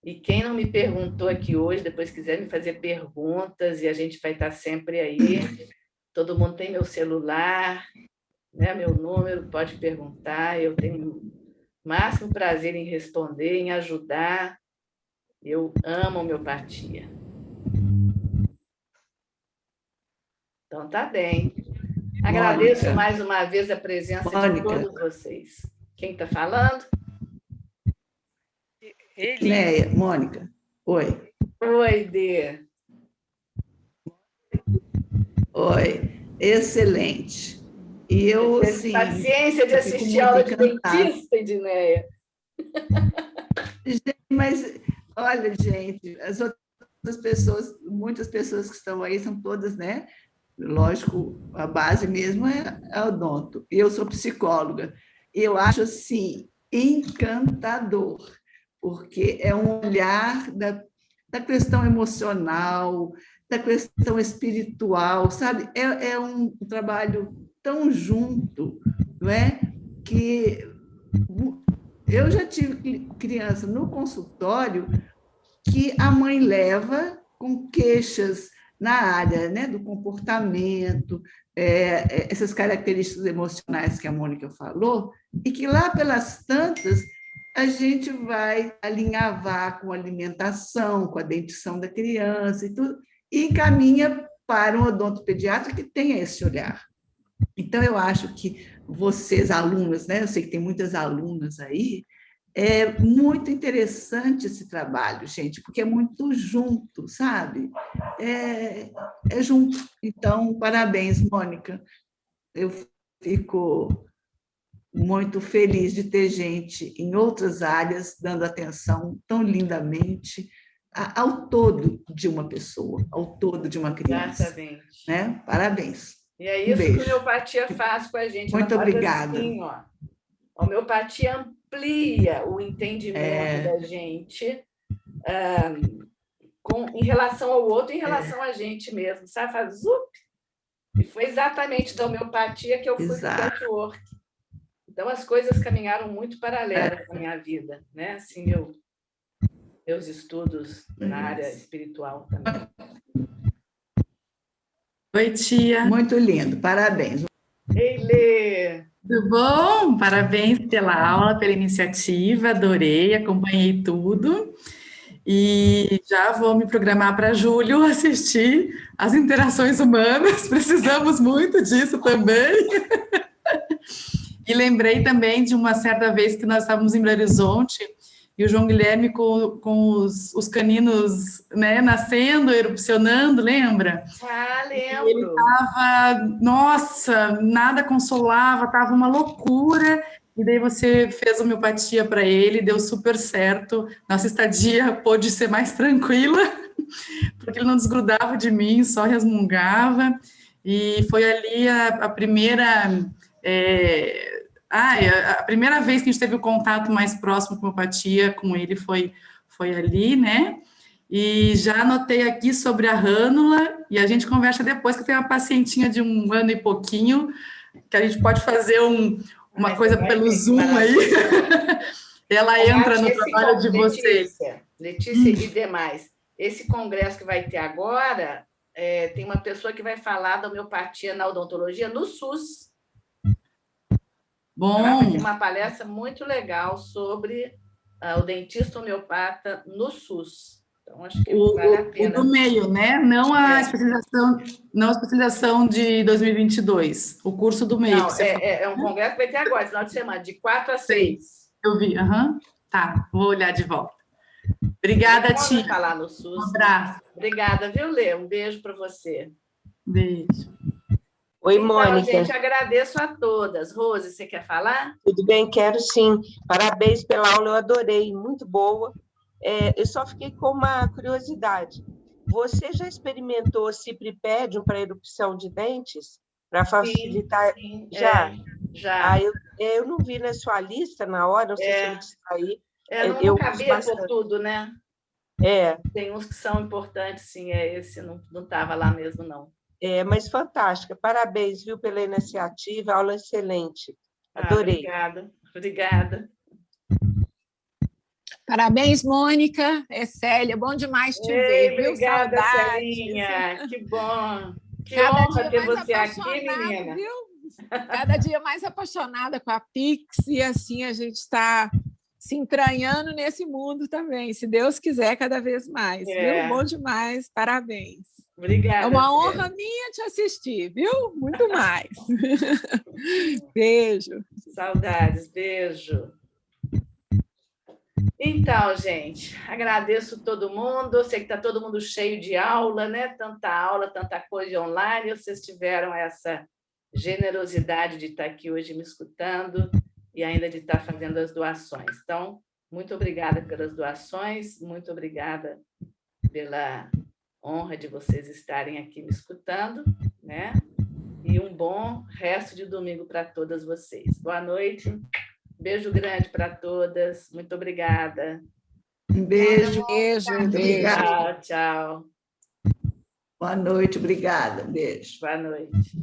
E quem não me perguntou aqui hoje, depois quiser me fazer perguntas, e a gente vai estar sempre aí. Todo mundo tem meu celular, né, meu número, pode perguntar. Eu tenho o máximo prazer em responder, em ajudar. Eu amo homeopatia. Então, tá bem. Agradeço Mônica. mais uma vez a presença Mônica. de todos vocês. Quem está falando? Neia, Mônica. Oi. Oi, Dê. Oi. Excelente. E eu, Teve assim, paciência de eu fico assistir muito aula de encantada. dentista, Edneia. Mas, olha, gente, as outras pessoas, muitas pessoas que estão aí são todas, né? Lógico, a base mesmo é odonto. E eu sou psicóloga. E eu acho, assim, encantador, porque é um olhar da questão emocional, da questão espiritual, sabe? É um trabalho tão junto, não é? Que eu já tive criança no consultório que a mãe leva com queixas na área, né, do comportamento, essas características emocionais que a Mônica falou, e que lá pelas tantas a gente vai alinhavar com a alimentação, com a dentição da criança e tudo, e encaminha para um odontopediatra que tenha esse olhar. Então, eu acho que vocês, alunas, né? Eu sei que tem muitas alunas aí, é muito interessante esse trabalho, gente, porque é muito junto, sabe? É junto. Então, parabéns, Mônica. Eu fico muito feliz de ter gente em outras áreas dando atenção tão lindamente ao todo de uma pessoa, ao todo de uma criança. Exatamente. Né? Parabéns. E é isso que a homeopatia faz com a gente. Muito obrigada. Assim, ó. A homeopatia amplia o entendimento da gente em relação ao outro, em relação a gente mesmo, sabe? Faz zup. E foi exatamente da homeopatia que eu fui para o patchwork. Então, as coisas caminharam muito paralelas na minha vida, né? Assim, meus estudos na área espiritual também. Oi, tia. Muito lindo, parabéns. Ei, Lê! Tudo bom? Parabéns pela aula, pela iniciativa, adorei, acompanhei tudo. E já vou me programar para julho assistir as interações humanas, precisamos muito disso também. E lembrei também de uma certa vez que nós estávamos em Belo Horizonte e o João Guilherme com os caninos, né, nascendo, erupcionando, lembra? Ah, lembro. E ele estava, nossa, nada consolava, estava uma loucura. E daí você fez homeopatia para ele, deu super certo. Nossa estadia pôde ser mais tranquila, porque ele não desgrudava de mim, só resmungava. E foi ali a primeira... a primeira vez que a gente teve o contato mais próximo com a homeopatia com ele foi ali, né? E já anotei aqui sobre a rânula, e a gente conversa depois, que eu tenho uma pacientinha de 1 ano e pouquinho, que a gente pode fazer uma coisa pelo Zoom aí. Ela entra no trabalho de vocês. Letícia e demais. Esse congresso que vai ter agora, tem uma pessoa que vai falar da homeopatia na odontologia no SUS. Bom. Vai ter uma palestra muito legal sobre o dentista homeopata no SUS. Então, acho que vale a pena. O do meio, né? Não a especialização de 2022, o curso do meio. Não, é um congresso que vai ter agora, final de semana, de 4 a 6. Eu vi, Tá, vou olhar de volta. Obrigada, tia. Falar no SUS. Um abraço. Obrigada, viu, Lê? Um beijo para você. Beijo. Oi, então, Mônica. Gente, agradeço a todas. Rose, você quer falar? Tudo bem, quero sim. Parabéns pela aula, eu adorei, muito boa. Eu só fiquei com uma curiosidade. Você já experimentou cipripédium para erupção de dentes? Para facilitar? Sim, já? Já. Eu não vi na sua lista na hora, não sei se eu me distraí. Não cabia por tudo, né? Tem uns que são importantes, sim. Esse não estava lá mesmo, não. Mas fantástica. Parabéns, viu, pela iniciativa, aula excelente. Adorei. Obrigada. Parabéns, Mônica. Célia, bom demais te ver, viu? Obrigada, Saudades. Celinha. Que bom. Que Cada honra dia ter mais você aqui, menina. Viu? Cada dia mais apaixonada com a Pix, e assim a gente está se entranhando nesse mundo também, se Deus quiser, cada vez mais. Viu? Bom demais, parabéns. Obrigada. É uma honra minha te assistir, viu? Muito mais. Beijo. Saudades, beijo. Então, gente, agradeço todo mundo. Eu sei que está todo mundo cheio de aula, né? Tanta aula, tanta coisa online. Vocês tiveram essa generosidade de estar aqui hoje me escutando e ainda de estar fazendo as doações. Então, muito obrigada pelas doações, muito obrigada pela honra de vocês estarem aqui me escutando, né? E um bom resto de domingo para todas vocês. Boa noite. Beijo grande para todas. Muito obrigada. Um beijo. Beijo. Tchau, tchau. Boa noite, obrigada. Beijo. Boa noite.